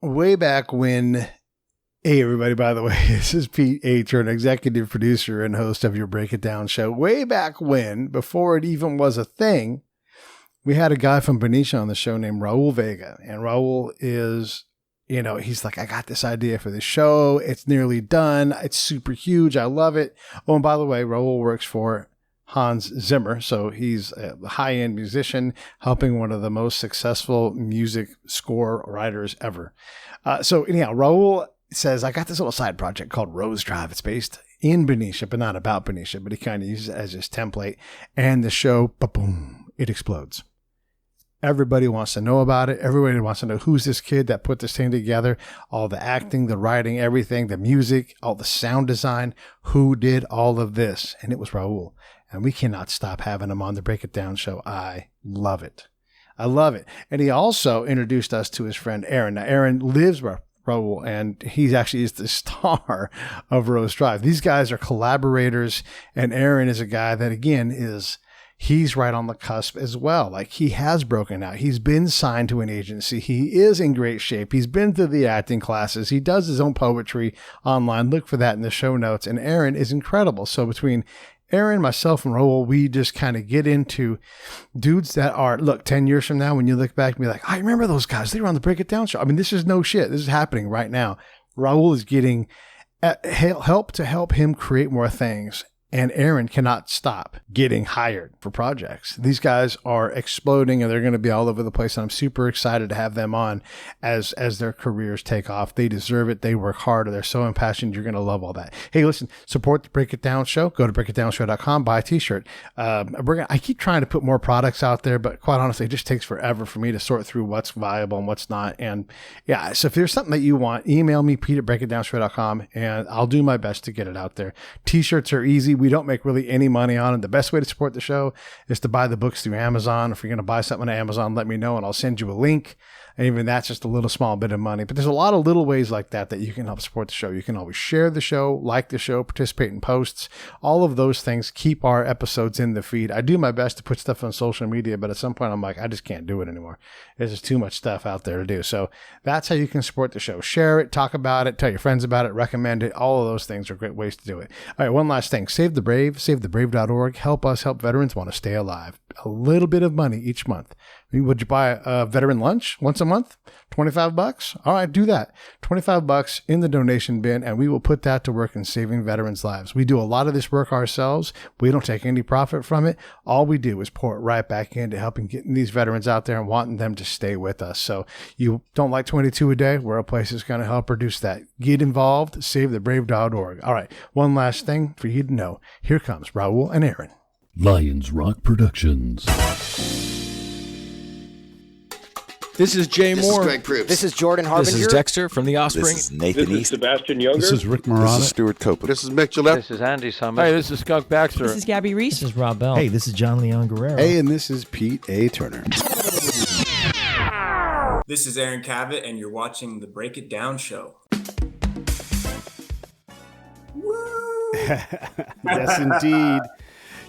way back when, hey, everybody, by the way, this is Pete A. Turner, executive producer and host of your Break It Down show. Way back when, before it even was a thing, we had a guy from Benicia on the show named Raul Vega. And Raul is, he's like, I got this idea for this show. It's nearly done. It's super huge. I love it. Oh, and by the way, Raul works for Hans Zimmer. So he's a high-end musician helping one of the most successful music score writers ever. So anyhow, Raul says, I got this little side project called Rose Drive. It's based in Benicia, but not about Benicia, but he kind of uses it as his template. And the show, boom, it explodes. Everybody wants to know about it. Everybody wants to know who's this kid that put this thing together. All the acting, the writing, everything, the music, all the sound design. Who did all of this? And it was Raul. And we cannot stop having him on the Break It Down show. I love it. I love it. And he also introduced us to his friend Aaron. Now, Aaron lives with Raul, and he actually is the star of Rose Drive. These guys are collaborators, and Aaron is a guy that, again, he's right on the cusp as well. Like, he has broken out. He's been signed to an agency. He is in great shape. He's been through the acting classes. He does his own poetry online. Look for that in the show notes. And Aaron is incredible. So between Aaron, myself, and Raul, we just kind of get into dudes that are, look, 10 years from now, when you look back and be like, I remember those guys. They were on the Break It Down show. I mean, this is no shit. This is happening right now. Raul is getting help to help him create more things. And Aaron cannot stop getting hired for projects. These guys are exploding, and they're going to be all over the place. And I'm super excited to have them on as their careers take off. They deserve it. They work hard. They're so impassioned. You're going to love all that. Hey, listen, support the Break It Down show. Go to breakitdownshow.com, buy a t-shirt. I keep trying to put more products out there, but quite honestly, it just takes forever for me to sort through what's viable and what's not. And yeah, so if there's something that you want, email me, pete@breakitdownshow.com, and I'll do my best to get it out there. T-shirts are easy. We don't make really any money on it. The best way to support the show is to buy the books through Amazon. If you're going to buy something on Amazon, let me know and I'll send you a link. And even that's just a little small bit of money. But there's a lot of little ways like that you can help support the show. You can always share the show, like the show, participate in posts. All of those things keep our episodes in the feed. I do my best to put stuff on social media, but at some point I'm like, I just can't do it anymore. There's just too much stuff out there to do. So that's how you can support the show. Share it, talk about it, tell your friends about it, recommend it. All of those things are great ways to do it. All right, one last thing. Save the Brave, savethebrave.org. Help us help veterans want to stay alive. A little bit of money each month. Would you buy a veteran lunch once a month? $25? All right, do that. $25 in the donation bin, and we will put that to work in saving veterans' lives. We do a lot of this work ourselves. We don't take any profit from it. All we do is pour it right back into helping getting these veterans out there and wanting them to stay with us. So you don't like 22 a day? We're a place that's going to help produce that. Get involved, savethebrave.org. All right, one last thing for you to know. Here comes Raul and Aaron. Lions Rock Productions. This is Jay Moore. This is Greg Proops. This is Jordan Harbinger. This is Dexter from The Offspring. This is Nathan This is East. Sebastian Younger. This is Rick Marotta. This is Stuart Copeland. This is Mick Gillette. This is Andy Summers. Hey, this is Skunk Baxter. This is Gabby Reese. This is Rob Bell. Hey, this is John Leon Guerrero. Hey, and this is Pete A. Turner. This is Aaron Cavette, and you're watching the Break It Down show. Yes, indeed.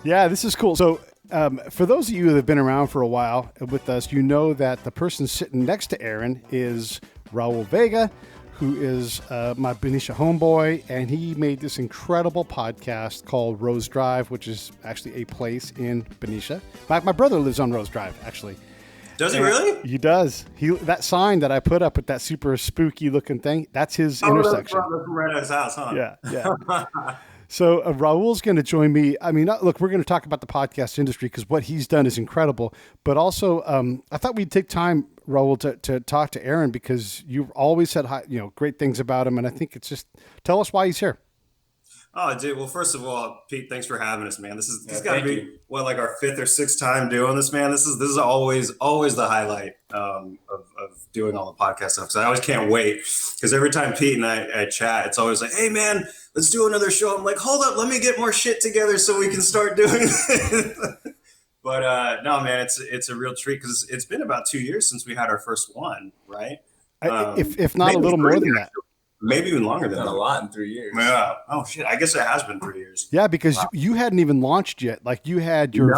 Yeah, this is cool. So for those of you that have been around for a while with us, you know that the person sitting next to Aaron is Raul Vega, who is my Benicia homeboy, and he made this incredible podcast called Rose Drive, which is actually a place in Benicia. My brother lives on Rose Drive, actually. Does he really? He does. That sign that I put up with that super spooky looking thing, that's his intersection. That's right at his house, huh? Yeah. So Raul's going to join me. I mean, look, we're going to talk about the podcast industry because what he's done is incredible. But also, I thought we'd take time, Raul, to talk to Aaron because you've always said great things about him, and I think it's just tell us why he's here. Oh, dude. Well, first of all, Pete, thanks for having us, man. This got to be like our fifth or sixth time doing this, man. This is always the highlight of doing all the podcast stuff. Because I always can't wait. Because every time Pete and I chat, it's always like, "Hey, man, let's do another show." I'm like, "Hold up, let me get more shit together so we can start doing it." But no, man, it's a real treat because it's been about 2 years since we had our first one, right? If not a little more than that. Maybe even longer than Done that. a lot in 3 years. Yeah. Oh shit. I guess it has been 3 years. Yeah, because you hadn't even launched yet. Like you had your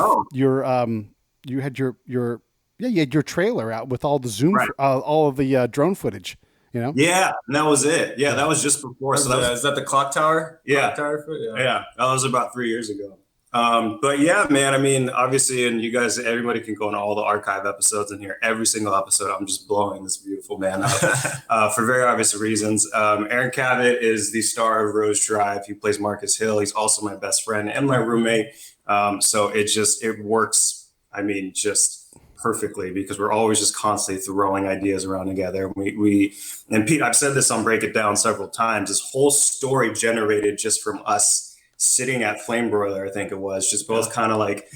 trailer out with all the Zoom, all of the drone footage you know? Yeah, and that was it. Yeah, that was just before. So Is that the clock tower? Yeah. Clock tower food? Yeah, that was about 3 years ago. But yeah, man, I mean, obviously, and you guys, everybody can go into all the archive episodes and hear every single episode. I'm just blowing this beautiful man up for very obvious reasons. Aaron Cavette is the star of Rose Drive. He plays Marcus Hill. He's also my best friend and my roommate. So it works, I mean, just perfectly because we're always just constantly throwing ideas around together. And Pete, I've said this on Break It Down several times, this whole story generated just from us sitting at Flame Broiler, I think it was, just both kind of like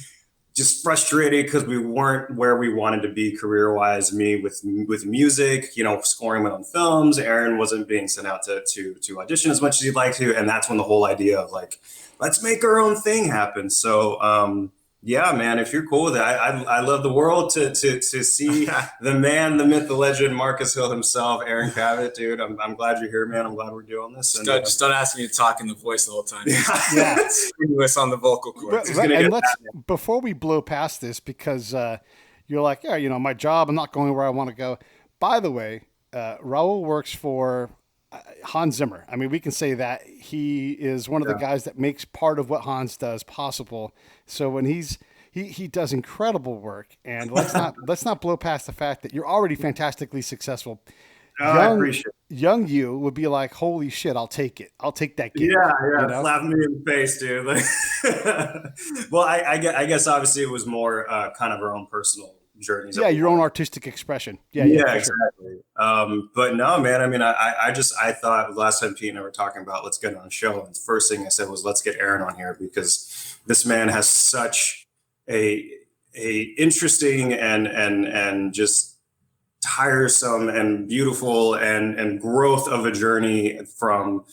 just frustrated because we weren't where we wanted to be career-wise. Me with music, you know, scoring my own films. Aaron wasn't being sent out to audition as much as he'd like to. And that's when the whole idea of like, let's make our own thing happen. So yeah, man, if you're cool with it, I love the world to see the man, the myth, the legend, Marcus Hill himself, Aaron Cavette, dude. I'm glad you're here, man. I'm glad we're doing this. Just don't ask me to talk in the voice the whole time. Yeah. Strenuous on the vocal cords. And before we blow past this, because you're like, yeah, you know, my job, I'm not going where I want to go. By the way, Raul works for Hans Zimmer. I mean, we can say that he is one of the guys that makes part of what Hans does possible. So when he does incredible work, and let's not blow past the fact that you're already fantastically successul. I appreciate it. Young you would be like, holy shit, I'll take it. I'll take that gig. Yeah, you know? Slap me in the face, dude. Like, well, I guess obviously it was more kind of our own personal journeys. Yeah, your own artistic expression. Yeah, exactly. Sure. But no, man, I mean, I thought last time Pete and I were talking about let's get on a show, and the first thing I said was let's get Aaron on here because this man has such a interesting and just tiresome and beautiful and growth of a journey from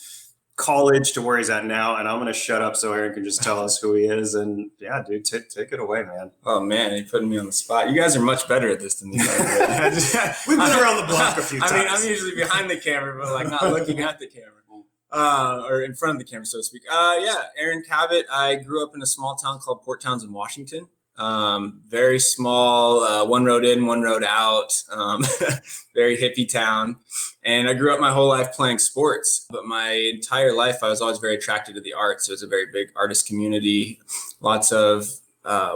college to where he's at now. And I'm going to shut up so Aaron can just tell us who he is. And yeah, dude, take it away, man. Oh man, you're putting me on the spot. You guys are much better at this than me. We've been around the block a few times. I mean, I'm usually behind the camera, but like not looking at the camera. Or in front of the camera, so to speak. Yeah, Aaron Cavette. I grew up in a small town called Port Townsend, Washington. Very small, one road in, one road out, very hippie town. And I grew up my whole life playing sports, but my entire life I was always very attracted to the arts. It was a very big artist community, lots of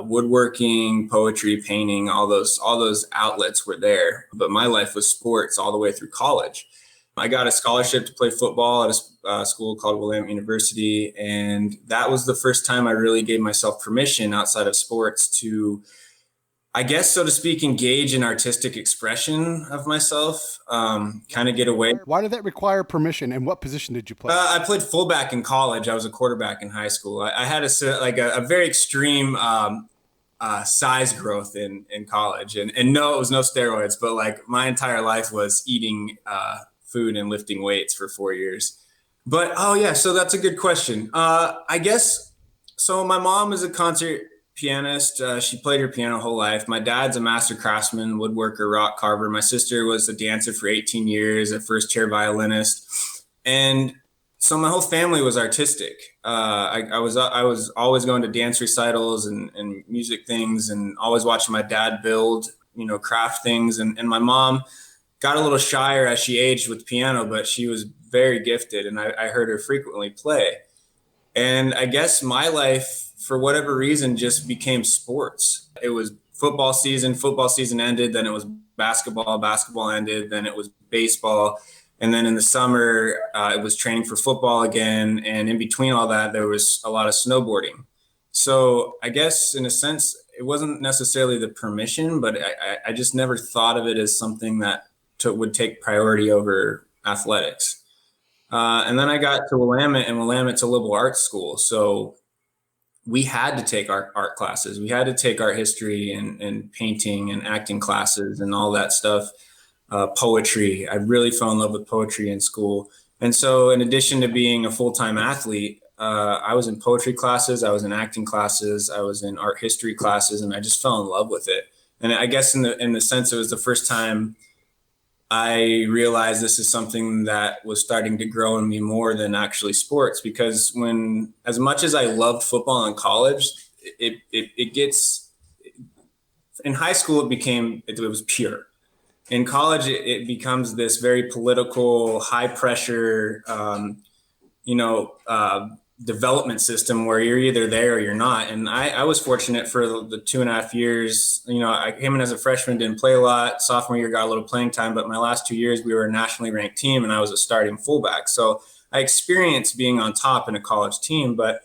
woodworking, poetry, painting, all those outlets were there. But my life was sports all the way through college. I got a scholarship to play football at a school called Willamette University. And that was the first time I really gave myself permission outside of sports to, I guess, so to speak, engage in artistic expression of myself, kind of get away. Why did that require permission? And what position did you play? I played fullback in college. I was a quarterback in high school. I had a very extreme size growth in college. And no, it was no steroids, but like my entire life was eating food and lifting weights for 4 years. But, oh yeah, so that's a good question. I guess, so my mom is a concert pianist. She played her piano her whole life. My dad's a master craftsman, woodworker, rock carver. My sister was a dancer for 18 years, a first chair violinist. And so my whole family was artistic. I was always going to dance recitals and music things and always watching my dad build, craft things. And my mom got a little shyer as she aged with piano, but she was very gifted, and I heard her frequently play. And I guess my life, for whatever reason, just became sports. It was football season ended, then it was basketball ended, then it was baseball. And then in the summer, it was training for football again. And in between all that, there was a lot of snowboarding. So I guess in a sense, it wasn't necessarily the permission, but I just never thought of it as something that would take priority over athletics. And then I got to Willamette, and Willamette's a liberal arts school. So we had to take art classes. We had to take art history and painting and acting classes and all that stuff. Poetry. I really fell in love with poetry in school. And so in addition to being a full-time athlete, I was in poetry classes, I was in acting classes, I was in art history classes, and I just fell in love with it. And I guess in the sense it was the first time I realized this is something that was starting to grow in me more than actually sports, because as much as I loved football in college, it gets, in high school, it was pure. in college, it becomes this very political, high pressure, development system where you're either there or you're not. And I was fortunate for the 2.5 years. I came in as a freshman, didn't play a lot. Sophomore year, got a little playing time, but my last 2 years, we were a nationally ranked team and I was a starting fullback. So I experienced being on top in a college team, but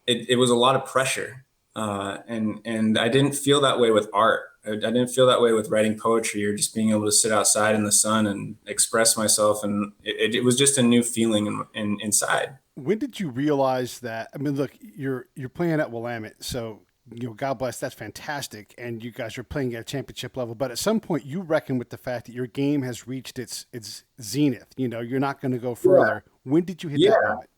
it was a lot of pressure. And I didn't feel that way with art. I didn't feel that way with writing poetry or just being able to sit outside in the sun and express myself. And it was just a new feeling inside. When did you realize that? I mean, look, you're playing at Willamette, so God bless, that's fantastic, and you guys are playing at a championship level. But at some point, you reckon with the fact that your game has reached its zenith. You're not going to go further. Yeah. When did you hit that moment?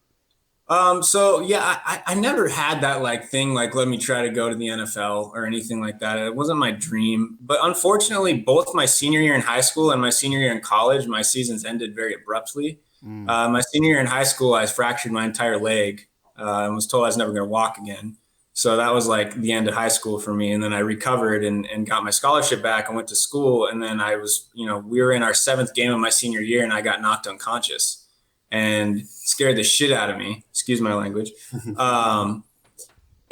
I never had that thing let me try to go to the NFL or anything like that. It wasn't my dream. But unfortunately, both my senior year in high school and my senior year in college, my seasons ended very abruptly. My senior year in high school, I fractured my entire leg and was told I was never going to walk again. So that was the end of high school for me. And then I recovered and got my scholarship back and went to school. And then I was, we were in our 7th game of my senior year and I got knocked unconscious and scared the shit out of me. Excuse my language. And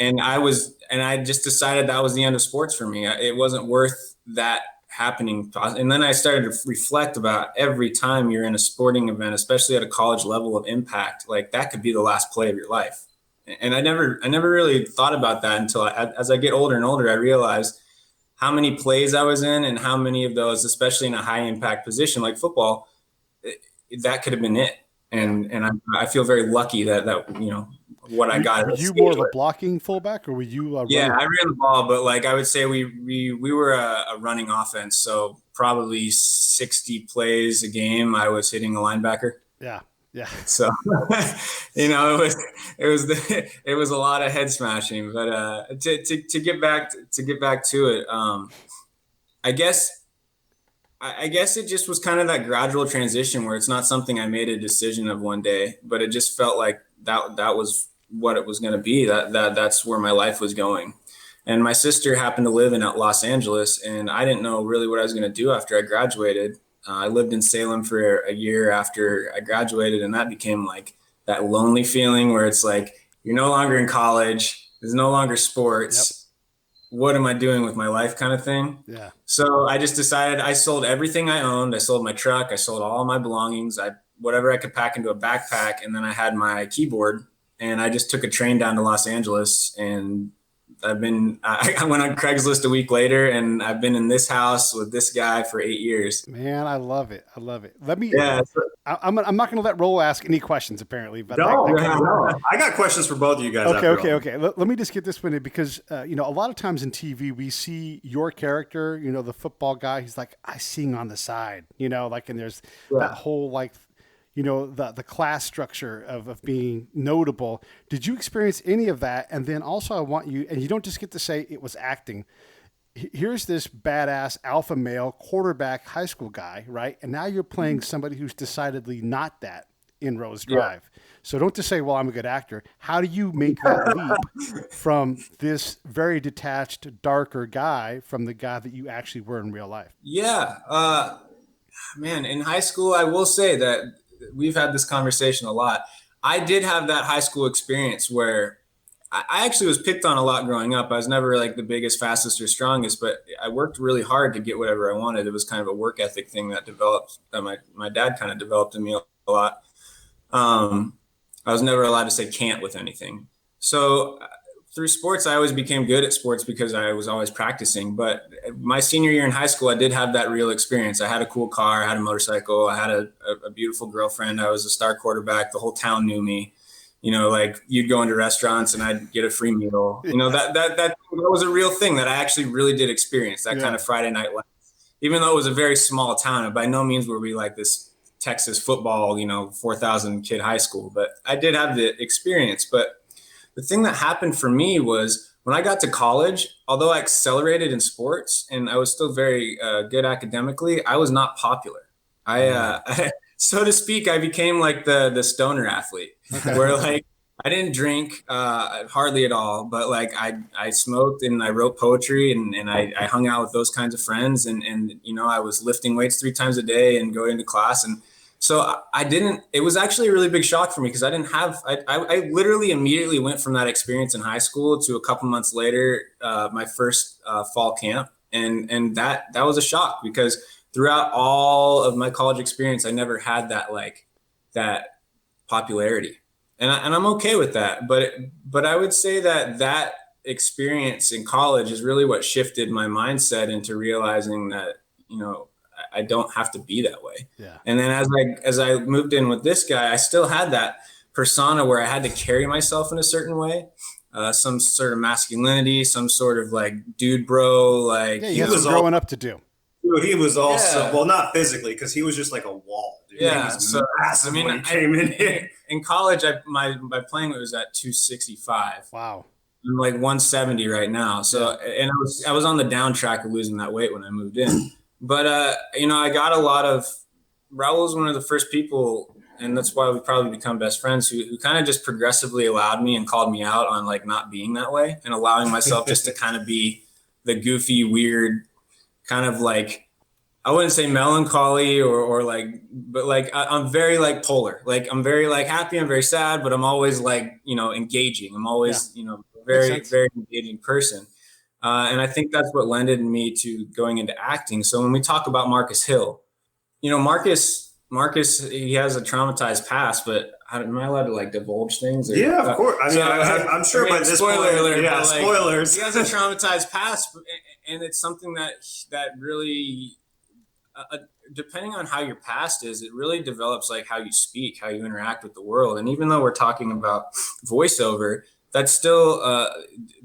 I just decided that was the end of sports for me. It wasn't worth that happening. And then I started to reflect about every time you're in a sporting event, especially at a college level of impact, that could be the last play of your life. And I never really thought about that until as I get older and older, I realized how many plays I was in and how many of those, especially in a high impact position like football, that could have been it. And I feel very lucky that what I got. Were you more of a blocking fullback, or were you? Yeah, I ran the ball, but I would say we were a running offense, so probably 60 plays a game. I was hitting a linebacker. Yeah. So it was a lot of head smashing, but to get back to it, I guess it just was kind of that gradual transition where it's not something I made a decision of one day, but it just felt like that was what it was going to be. That's where my life was going. And my sister happened to live in Los Angeles, and I didn't know really what I was going to do after I graduated. I lived in Salem for a year after I graduated, and that became that lonely feeling where it's you're no longer in college. There's no longer sports. Yep. What am I doing with my life kind of thing? Yeah. So I just decided I sold everything I owned. I sold my truck. I sold all my belongings. Whatever I could pack into a backpack. And then I had my keyboard and I just took a train down to Los Angeles, and I went on Craigslist a week later, and I've been in this house with this guy for 8 years. Man, I love it. Let me. Yeah. I'm not going to let Raul ask any questions, apparently. But no. I got questions for both of you guys. Okay. Let me just get this one in because a lot of times in TV we see your character, the football guy. He's I sing on the side, and there's that whole the class structure of being notable. Did you experience any of that? And then also I want you, and you don't just get to say it was acting. Here's this badass alpha male quarterback high school guy, right? And now you're playing somebody who's decidedly not that in Rose Drive. Yeah. So don't just say, well, I'm a good actor. How do you make that leap from this very detached, darker guy from the guy that you actually were in real life? Yeah. Man, in high school, I will say that we've had this conversation a lot. I did have that high school experience where I actually was picked on a lot growing up. I was never the biggest, fastest, or strongest, but I worked really hard to get whatever I wanted. It was kind of a work ethic thing that developed, that my dad kind of developed in me a lot. I was never allowed to say can't with anything. So through sports, I always became good at sports because I was always practicing. But my senior year in high school, I did have that real experience. I had a cool car, I had a motorcycle, I had a beautiful girlfriend. I was a star quarterback. The whole town knew me. You'd go into restaurants and I'd get a free meal. That was a real thing that I actually really did experience, that kind of Friday night life. Even though it was a very small town, and by no means were we this Texas football, 4,000 kid high school. But I did have the experience. But the thing that happened for me was when I got to college, although I accelerated in sports and I was still very good academically, I was not popular. So to speak, I became the stoner athlete, where I didn't drink hardly at all, but like I smoked and I wrote poetry and I hung out with those kinds of friends and you know, I was lifting weights 3 times a day and going into class. And so I didn't, it was actually a really big shock for me because I didn't have, I literally immediately went from that experience in high school to a couple months later, my first fall camp. And that was a shock because throughout all of my college experience, I never had that, like that popularity. And I'm okay with that. But I would say that experience in college is really what shifted my mindset into realizing that, you know, I don't have to be that way. Yeah. And then as I moved in with this guy, I still had that persona where I had to carry myself in a certain way, some sort of masculinity, some sort of like dude bro, like he was growing up to do. He was also well, not physically, because he was just like a wall. Dude. Yeah, so I mean, when he came in here. In college, my playing weight was at 265. Wow. I'm like 170 right now. So, and I was on the down track of losing that weight when I moved in. But you know, I got a lot of. Raul was one of the first people, and that's why we probably become best friends. Who kind of just progressively allowed me and called me out on like not being that way and allowing myself just to kind of be the goofy, weird, kind of like. I wouldn't say melancholy or like, but like I'm very like polar. Like I'm very like happy. I'm very sad, but I'm always like, you know, engaging. I'm always, you know, very engaging person. And I think that's what lended me to going into acting. So when we talk about Marcus Hill, you know, Marcus, he has a traumatized past, but am I allowed to like divulge things? Or, yeah, of course. I mean, I'm sure by this spoiler point, alert, yeah, like, spoilers. He has a traumatized past, and it's something that really. Depending on how your past is, it really develops like how you speak, how you interact with the world. And even though we're talking about voiceover, that's still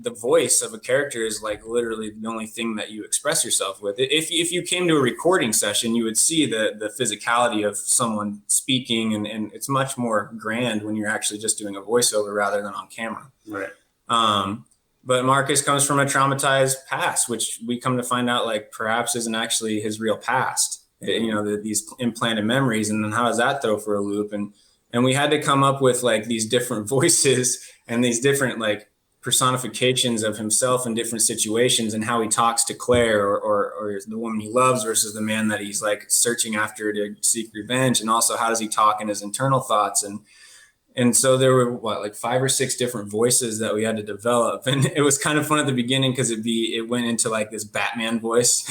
the voice of a character is like literally the only thing that you express yourself with. If you came to a recording session, you would see the physicality of someone speaking, and it's much more grand when you're actually just doing a voiceover rather than on camera. Right. But Marcus comes from a traumatized past, which we come to find out like perhaps isn't actually his real past. You know, these implanted memories, and then how does that throw for a loop? And we had to come up with like these different voices and these different like personifications of himself in different situations, and how he talks to Claire or the woman he loves versus the man that he's like searching after to seek revenge, and also how does he talk in his internal thoughts. And so there were like 5 or 6 different voices that we had to develop. And it was kind of fun at the beginning because it went into like this Batman voice.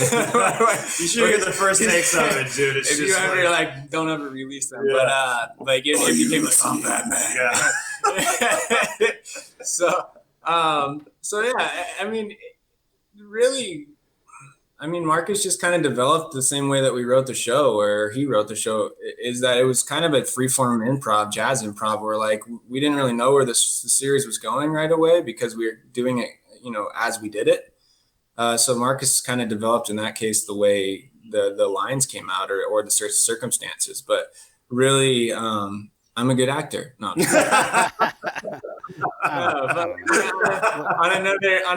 You should get the first takes of it, dude. It's if just you ever like don't ever release them. Yeah. But like it became like, I'm Batman. Yeah. So yeah, I mean, really, I mean, Marcus just kind of developed the same way that we wrote the show, or he wrote the show, is that it was kind of a freeform improv, jazz improv, where like we didn't really know where the series was going right away because we were doing it, you know, as we did it. So Marcus kind of developed in that case the way the lines came out or the circumstances. But really, I'm a good actor. No. On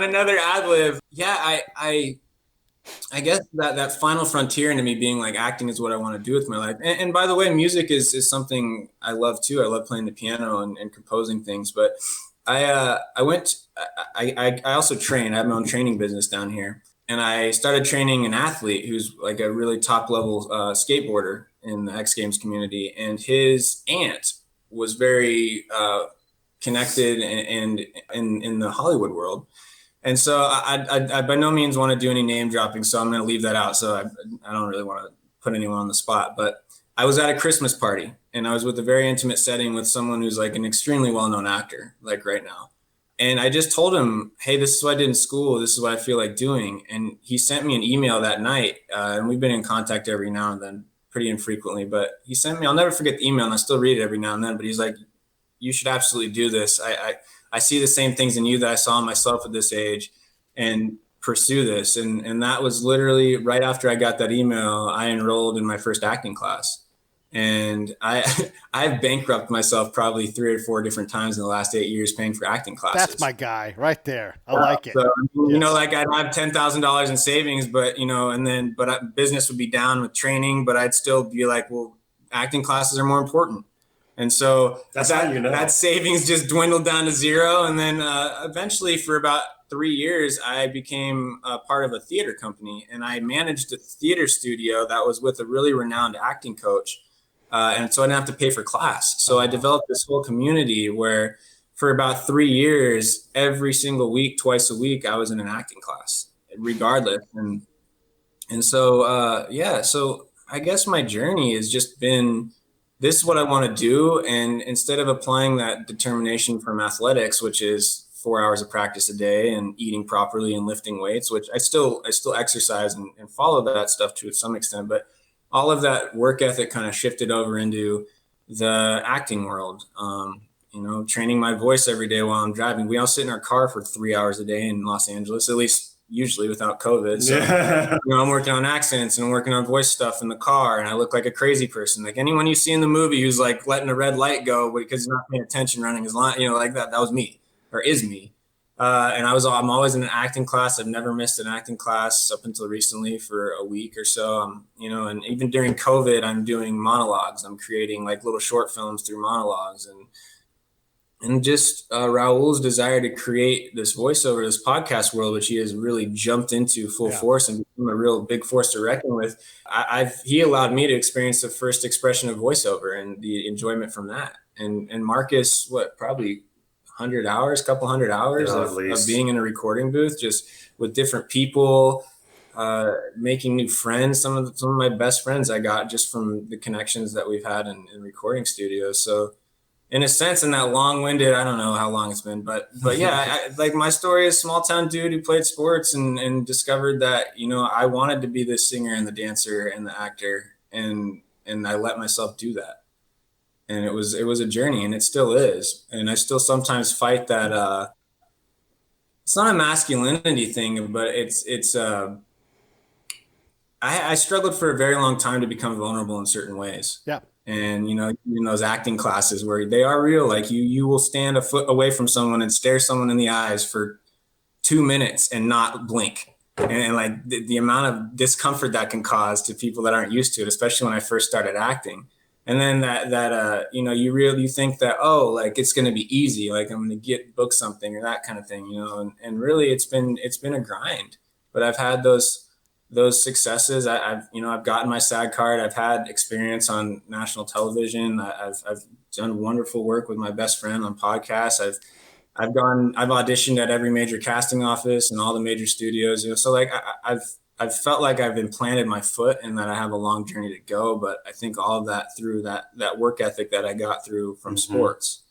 another ad lib, yeah, I guess that final frontier into me being like acting is what I want to do with my life. And by the way, music is something I love too. I love playing the piano and composing things. But I also train. I have my own training business down here. And I started training an athlete who's like a really top level skateboarder in the X Games community. And his aunt was very connected and in the Hollywood world. And so I by no means want to do any name dropping, so I'm going to leave that out. So I don't really want to put anyone on the spot. But I was at a Christmas party, and I was with a very intimate setting with someone who's like an extremely well-known actor, like right now. And I just told him, hey, this is what I did in school. This is what I feel like doing. And he sent me an email that night, and we've been in contact every now and then, pretty infrequently. But he sent me, I'll never forget the email, and I still read it every now and then. But he's like, you should absolutely do this. I see the same things in you that I saw in myself at this age, and pursue this. And that was literally right after I got that email, I enrolled in my first acting class. And I've bankrupted myself probably 3 or 4 different times in the last 8 years paying for acting classes. That's my guy right there. I like it. So, you know, like I'd have $10,000 in savings, but, you know, business would be down with training, but I'd still be like, well, acting classes are more important. And so That's how you know. that savings just dwindled down to zero. And then eventually for about 3 years, I became a part of a theater company, and I managed a theater studio that was with a really renowned acting coach. And so I didn't have to pay for class. So I developed this whole community where for about 3 years, every single week, twice a week, I was in an acting class regardless. And so, so I guess my journey has just been, this is what I want to do. And instead of applying that determination from athletics, which is 4 hours of practice a day and eating properly and lifting weights, which I still exercise and follow that stuff to some extent, but all of that work ethic kind of shifted over into the acting world. Training my voice every day while I'm driving. We all sit in our car for 3 hours a day in Los Angeles, at least usually without COVID. So, I'm working on accents and I'm working on voice stuff in the car, and I look like a crazy person. Like anyone you see in the movie who's like letting a red light go because he's not paying attention, running his line, like that was me, or is me. And I'm always in an acting class. I've never missed an acting class up until recently for a week or so. And even during COVID, I'm doing monologues. I'm creating like little short films through monologues, and just Raul's desire to create this voiceover, this podcast world, which he has really jumped into full force and become a real big force to reckon with. He allowed me to experience the first expression of voiceover and the enjoyment from that. And Marcus, probably 100 hours, couple hundred hours of being in a recording booth, just with different people, making new friends. Some of my best friends I got just from the connections that we've had in recording studios. So in a sense, in that long-winded, I don't know how long it's been, but yeah, like my story is small town dude who played sports and discovered that, I wanted to be the singer and the dancer and the actor, and I let myself do that. And it was a journey, and it still is. And I still sometimes fight that, it's not a masculinity thing, but I struggled for a very long time to become vulnerable in certain ways. Yeah. And, in those acting classes where they are real, like you will stand a foot away from someone and stare someone in the eyes for 2 minutes and not blink. And like the amount of discomfort that can cause to people that aren't used to it, especially when I first started acting. And then you think that, like it's going to be easy, like I'm going to book something or that kind of thing, and really it's been a grind, but I've had those successes. I've gotten my SAG card. I've had experience on national television. I've done wonderful work with my best friend on podcasts. I've auditioned at every major casting office and all the major studios, so like I've felt like I've implanted my foot and that I have a long journey to go, but I think all of that through that work ethic that I got through from sports.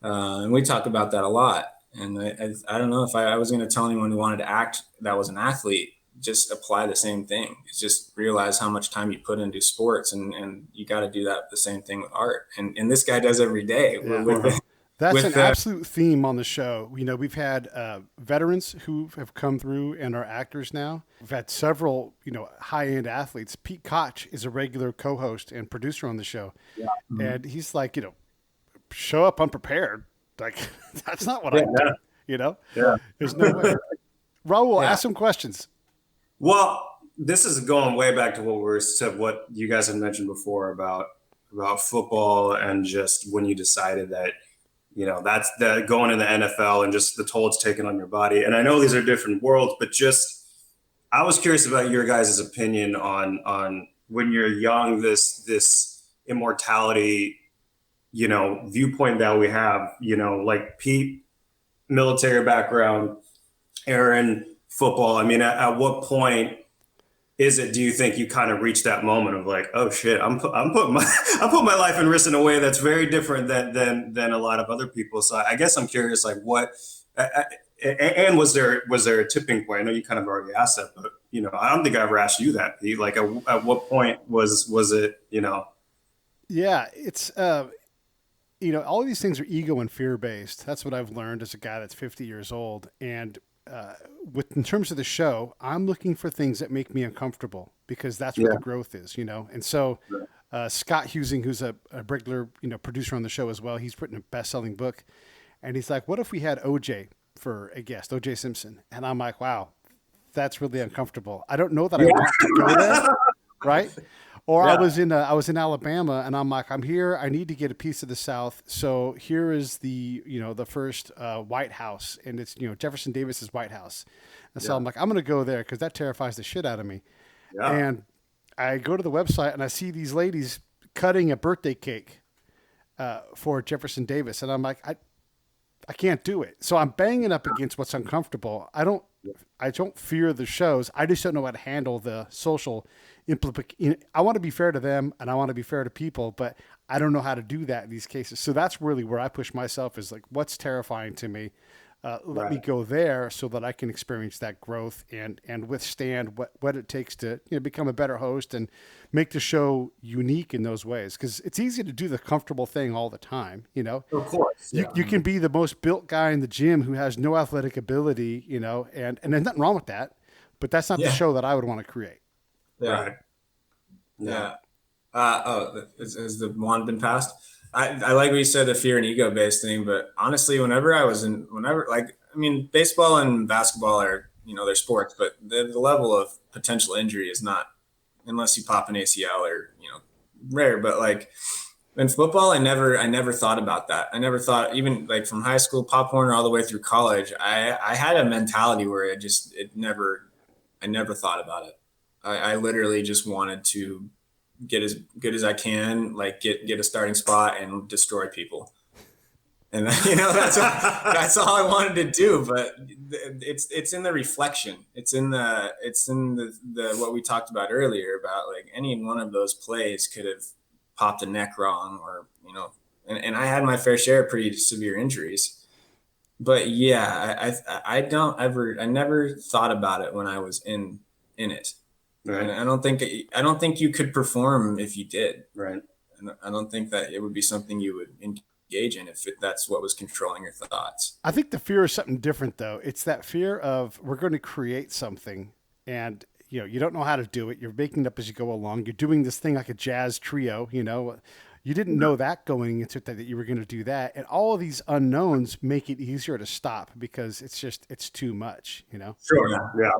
And we talk about that a lot. And I don't know if I was going to tell anyone who wanted to act that was an athlete, just apply the same thing. It's just realize how much time you put into sports, and you got to do that the same thing with art. And this guy does every day. Yeah. That's an absolute theme on the show. We've had veterans who have come through and are actors now. We've had several, high-end athletes. Pete Koch is a regular co-host and producer on the show. Yeah. Mm-hmm. And he's like, show up unprepared. Like, that's not what I do, Yeah. There's no way. Raul, ask some questions. Well, this is going way back to what you guys had mentioned before about football, and just when you decided that, that's the going in the NFL and just the toll it's taken on your body. And I know these are different worlds, but I was curious about your guys' opinion on when you're young, this immortality, viewpoint that we have, like Pete, military background, Aaron, football. I mean, at what point do you think you kind of reach that moment of like, oh shit, I'm putting my life in risk in a way that's very different than a lot of other people. So I guess I'm curious, like what, and was there a tipping point? I know you kind of already asked that, but I don't think I ever asked you that, Pete. Like at what point was it, Yeah, it's, all of these things are ego and fear based. That's what I've learned as a guy that's 50 years old. And in terms of the show, I'm looking for things that make me uncomfortable, because that's where the growth is, And so Scott Husing, who's a regular, producer on the show as well, he's written a best-selling book, and he's like, what if we had OJ for a guest, OJ Simpson? And I'm like, wow, that's really uncomfortable. I don't know that I want to go there, right? Or Yeah. I was in Alabama, and I'm like, I'm here. I need to get a piece of the South. So here is the the first White House, and it's Jefferson Davis's White House. And so I'm like, I'm going to go there because that terrifies the shit out of me. Yeah. And I go to the website and I see these ladies cutting a birthday cake for Jefferson Davis, and I'm like, I can't do it. So I'm banging up against what's uncomfortable. I don't fear the shows. I just don't know how to handle the social implication. I want to be fair to them and I want to be fair to people, but I don't know how to do that in these cases. So that's really where I push myself, is like, what's terrifying to me? Let me go there so that I can experience that growth and withstand what it takes to become a better host and make the show unique in those ways. Because it's easy to do the comfortable thing all the time. Of course. Yeah. You can be the most built guy in the gym who has no athletic ability, and there's nothing wrong with that, but that's not the show that I would want to create. Yeah. Right. Yeah. Has the wand been passed? I like what you said, the fear and ego based thing, but honestly, baseball and basketball are, they're sports, but the level of potential injury is not, unless you pop an ACL or, rare, but like in football, I never thought about that. I never thought, even like from high school, Pop Warner, all the way through college, I had a mentality where I never thought about it. I literally just wanted to get as good as I can, like get a starting spot and destroy people. And that's all I wanted to do. But it's in the reflection. It's in the what we talked about earlier about like any one of those plays could have popped a neck wrong, or and I had my fair share of pretty severe injuries. But yeah, I never thought about it when I was in it. Right. And I don't think you could perform if you did. Right. And I don't think that it would be something you would engage in if that's what was controlling your thoughts. I think the fear is something different, though. It's that fear of, we're going to create something, and you don't know how to do it. You're making it up as you go along. You're doing this thing like a jazz trio. You didn't know that going into it, that you were going to do that, and all of these unknowns make it easier to stop because it's too much. Sure. Yeah.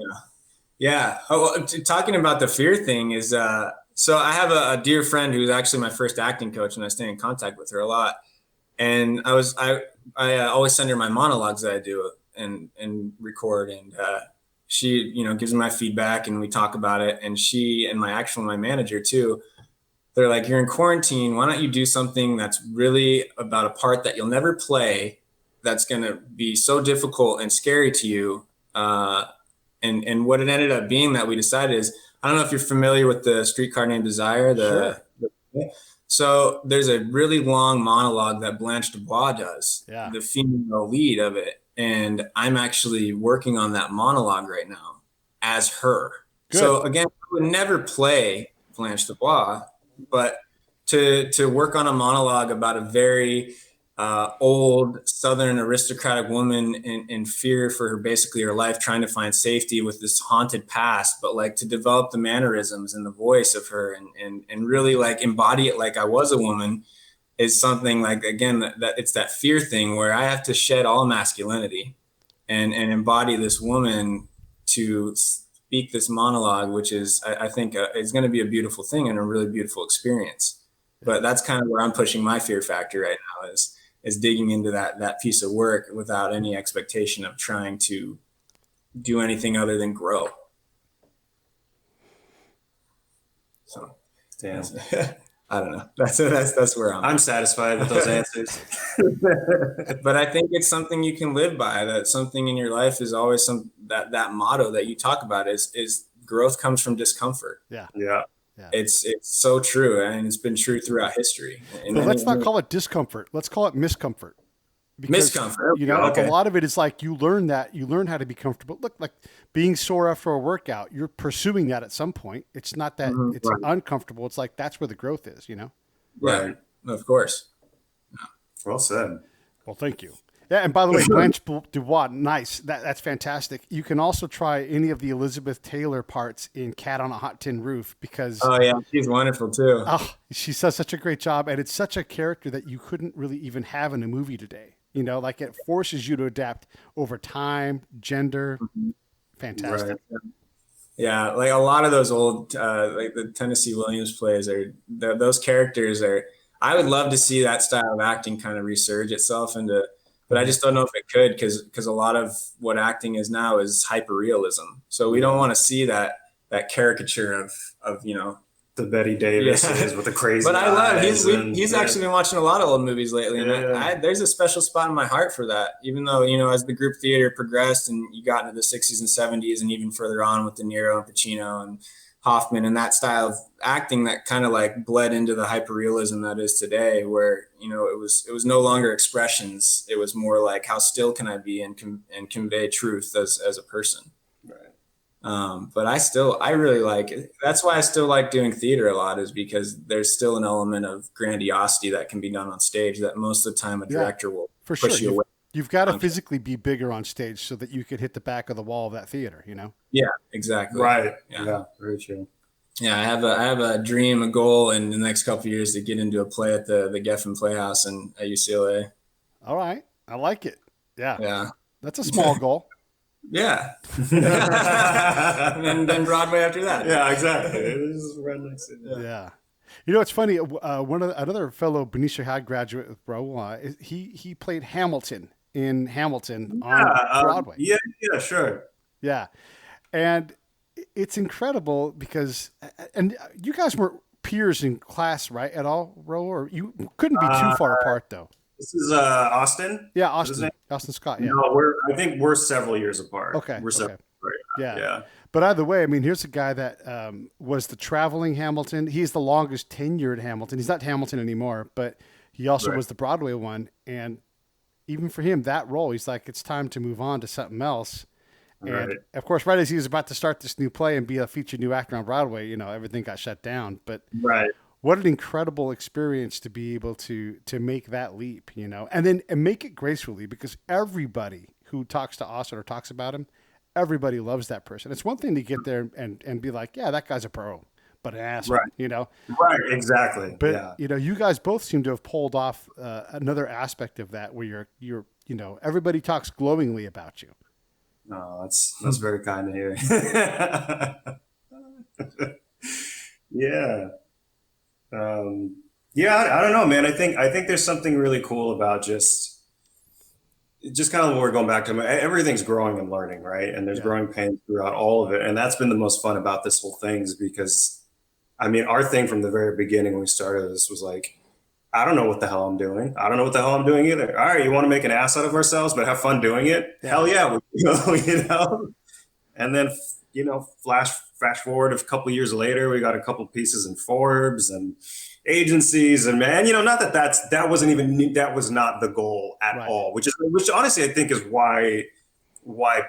Yeah. Oh, well, talking about the fear thing is, so I have a dear friend who's actually my first acting coach, and I stay in contact with her a lot. And I always send her my monologues that I do and record, and she, gives me my feedback and we talk about it. And she and my manager too, they're like, you're in quarantine. Why don't you do something that's really about a part that you'll never play, that's going to be so difficult and scary to you. And what it ended up being that we decided is, I don't know if you're familiar with the Streetcar Named Desire. So there's a really long monologue that Blanche Dubois does, the female lead of it. And I'm actually working on that monologue right now as her. Good. So again, I would never play Blanche Dubois, but to work on a monologue about a very old Southern aristocratic woman in fear for basically her life, trying to find safety with this haunted past, but like to develop the mannerisms and the voice of her and really like embody it like I was a woman, is something like, again, that it's that fear thing where I have to shed all masculinity and embody this woman to speak this monologue, which is, I think is going to be a beautiful thing and a really beautiful experience. But that's kind of where I'm pushing my fear factor right now, is digging into that piece of work without any expectation of trying to do anything other than grow. So, damn. I don't know. That's where I'm satisfied with those answers. But I think it's something you can live by. That something in your life is always that motto that you talk about is growth comes from discomfort. Yeah. It's so true, and it's been true throughout history. Well, let's not call it discomfort. Let's call it miscomfort. Because, miscomfort. A lot of it is like you learn how to be comfortable. Look, like being sore after a workout, you're pursuing that at some point. It's not that it's uncomfortable. It's like, that's where the growth is, Right. Of course. Well said. Well, thank you. Yeah, and by the way, Blanche Dubois, nice. That's fantastic. You can also try any of the Elizabeth Taylor parts in Cat on a Hot Tin Roof, because she's wonderful too. She does such a great job, and it's such a character that you couldn't really even have in a movie today. Like it forces you to adapt over time, gender. Fantastic. Right. Yeah, like a lot of those old, like the Tennessee Williams plays those characters are, I would love to see that style of acting kind of resurge itself into, but I just don't know if it could because a lot of what acting is now is hyperrealism. So we don't want to see that caricature of, The Betty Davis Yeah. is with the crazy but I love eyes he's actually been watching a lot of old movies lately, and Yeah. there's a special spot in my heart for that. Even though as the group theater progressed and you got into the 60s and 70s and even further on with De Niro and Pacino and Hoffman and that style of acting that kind of like bled into the hyperrealism that is today, where it was no longer expressions. It was more like how still can I be and convey truth as a person. But I really like it. That's why I still like doing theater a lot, is because there's still an element of grandiosity that can be done on stage that most of the time a director will for push sure. you away. You've got to physically be bigger on stage so that you could hit the back of the wall of that theater, Yeah, exactly. Right. Yeah. Very true. Yeah, I have a dream, a goal in the next couple of years to get into a play at the Geffen Playhouse at UCLA. All right. I like it. Yeah. Yeah. That's a small goal. Yeah. and then Broadway after that. Yeah, exactly. It is right next to it. Yeah. It's funny. Another fellow Benicia High graduate with Raul, he played Hamilton in Hamilton on Broadway. Yeah, sure. Yeah. And it's incredible because, and you guys were peers in class, right? At all, Raul? Or you couldn't be too far apart though. This is Austin. Yeah. Austin Scott. Yeah. No, I think we're several years apart. Okay. We're several. Right. Yeah. But either way, I mean, here's a guy that was the traveling Hamilton. He's the longest tenured Hamilton. He's not Hamilton anymore, but he also was the Broadway one. And even for him, that role, he's like, it's time to move on to something else. And of course, right as he was about to start this new play and be a featured new actor on Broadway, everything got shut down. But what an incredible experience to be able to make that leap, and make it gracefully, because everybody who talks to Austin or talks about him, everybody loves that person. It's one thing to get there and be like, yeah, that guy's a pro, but an asshole, Right, exactly. But you guys both seem to have pulled off another aspect of that, where you're everybody talks glowingly about you. Oh, that's very kind to hear. Yeah. I don't know, man. I think there's something really cool about just kind of what we're going back to. Everything's growing and learning, right? And there's growing pains throughout all of it. And that's been the most fun about this whole thing, is because, our thing from the very beginning when we started this was like, I don't know what the hell I'm doing. I don't know what the hell I'm doing either. All right, you want to make an ass out of ourselves, but have fun doing it? Yeah. Hell yeah, And then, flash forward a couple years later, we got a couple pieces in Forbes and agencies, and man, not that was not the goal at all. Which honestly I think is why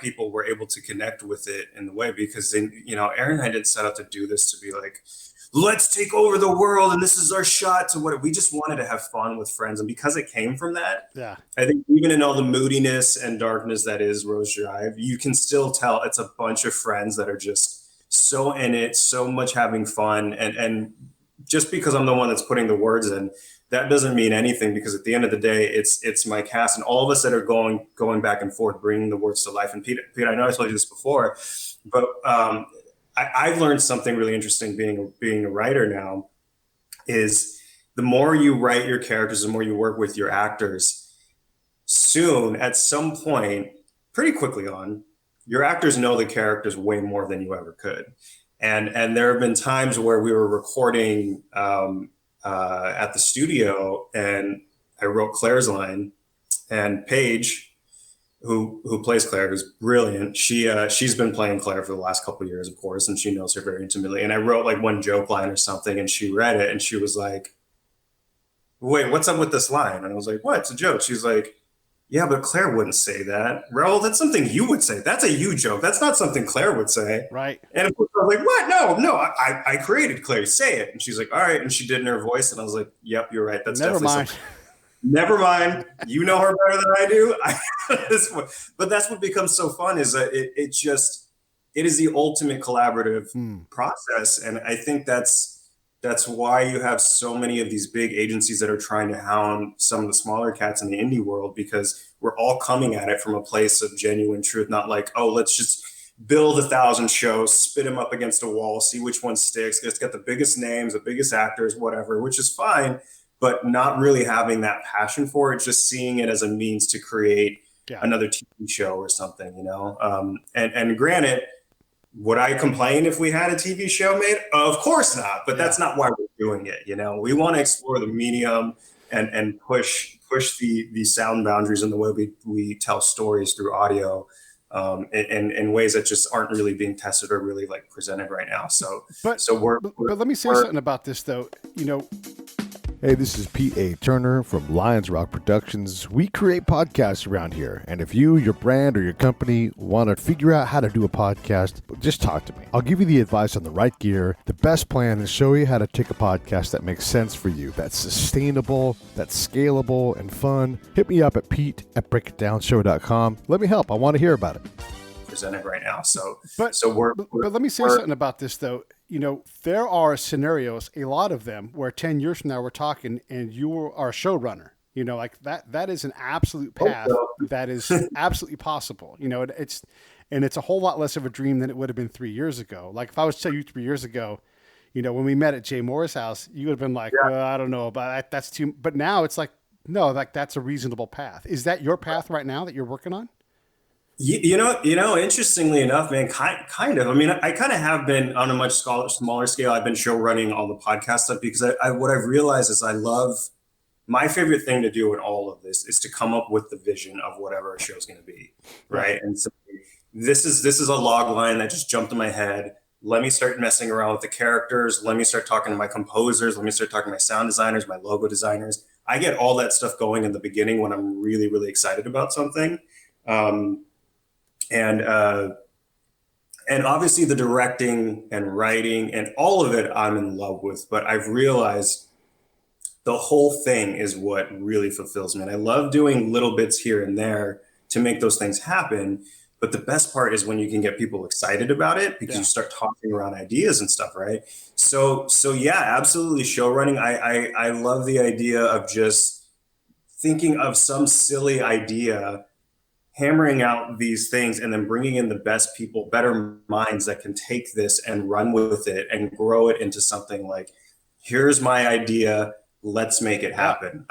people were able to connect with it in the way, because Aaron and I didn't set out to do this to be like, let's take over the world and this is our shot to what we just wanted to have fun with friends. And because it came from that, I think even in all the moodiness and darkness that is Rose Drive, you can still tell it's a bunch of friends that are just so in it, so much having fun. And just because I'm the one that's putting the words in, that doesn't mean anything, because at the end of the day, it's my cast and all of us that are going back and forth, bringing the words to life. And Pete, I know I told you this before, but I've learned something really interesting being a writer now, is the more you write your characters, the more you work with your actors, soon, at some point, pretty quickly on, your actors know the characters way more than you ever could. And there have been times where we were recording at the studio, and I wrote Claire's line, and Paige, who plays Claire, who's brilliant. She's been playing Claire for the last couple of years, of course, and she knows her very intimately. And I wrote like one joke line or something, and she read it, and she was like, "Wait, what's up with this line?" And I was like, "What? It's a joke." She's like, "Yeah, but Claire wouldn't say that. Raul, that's something you would say. That's a you joke. That's not something Claire would say." Right. And of course I was like, "What? No, I created Claire. Say it." And she's like, "All right." And she did in her voice, and I was like, "Yep, you're right. That's Never definitely mind. something." Never mind. You know her better than I do. But that's what becomes so fun, is that it is the ultimate collaborative process. And I think that's why you have so many of these big agencies that are trying to hound some of the smaller cats in the indie world, because we're all coming at it from a place of genuine truth, not like, oh, let's just build 1,000 shows, spit them up against a wall, see which one sticks. It's got the biggest names, the biggest actors, whatever, which is fine, but not really having that passion for it, just seeing it as a means to create another TV show or something, you know? And granted, would I complain if we had a TV show made? Of course not, but that's not why we're doing it. You know, we want to explore the medium and push the sound boundaries in the way we tell stories through audio, in ways that just aren't really being tested or really like presented right now. But let me say something about this though. You know, Hey, this is Pete A. Turner from Lions Rock Productions. We create podcasts around here. And if you, your brand, or your company want to figure out how to do a podcast, just talk to me. I'll give you the advice on the right gear, the best plan, and show you how to take a podcast that makes sense for you, that's sustainable, that's scalable, and fun. Hit me up at pete@breakitdownshow.com. Let me help. I want to hear about it. Presented right now. But let me say something about this though. You know, there are scenarios, a lot of them, where 10 years from now we're talking and you are a showrunner. You know, like that is an absolute path that is absolutely possible. You know, it's a whole lot less of a dream than it would have been 3 years ago. Like if I was to tell you 3 years ago, you know, when we met at Jay Moore's house, you would have been like, well, I don't know about that. That's too. But now it's like, no, like that's a reasonable path. Is that your path right now that you're working on? You know, interestingly enough, man, kind of. I mean, I kind of have been on a much smaller scale. I've been show running all the podcast stuff because what I've realized is my favorite thing to do in all of this is to come up with the vision of whatever a show is going to be, right? And so this is a log line that just jumped in my head. Let me start messing around with the characters. Let me start talking to my composers. Let me start talking to my sound designers, my logo designers. I get all that stuff going in the beginning when I'm really, really excited about something. And obviously the directing and writing and all of it I'm in love with, but I've realized the whole thing is what really fulfills me. And I love doing little bits here and there to make those things happen. But the best part is when you can get people excited about it because you start talking around ideas and stuff, right? So yeah, absolutely. Show running. I love the idea of just thinking of some silly idea, hammering out these things, and then bringing in the best people, better minds that can take this and run with it and grow it into something like, here's my idea, let's make it happen.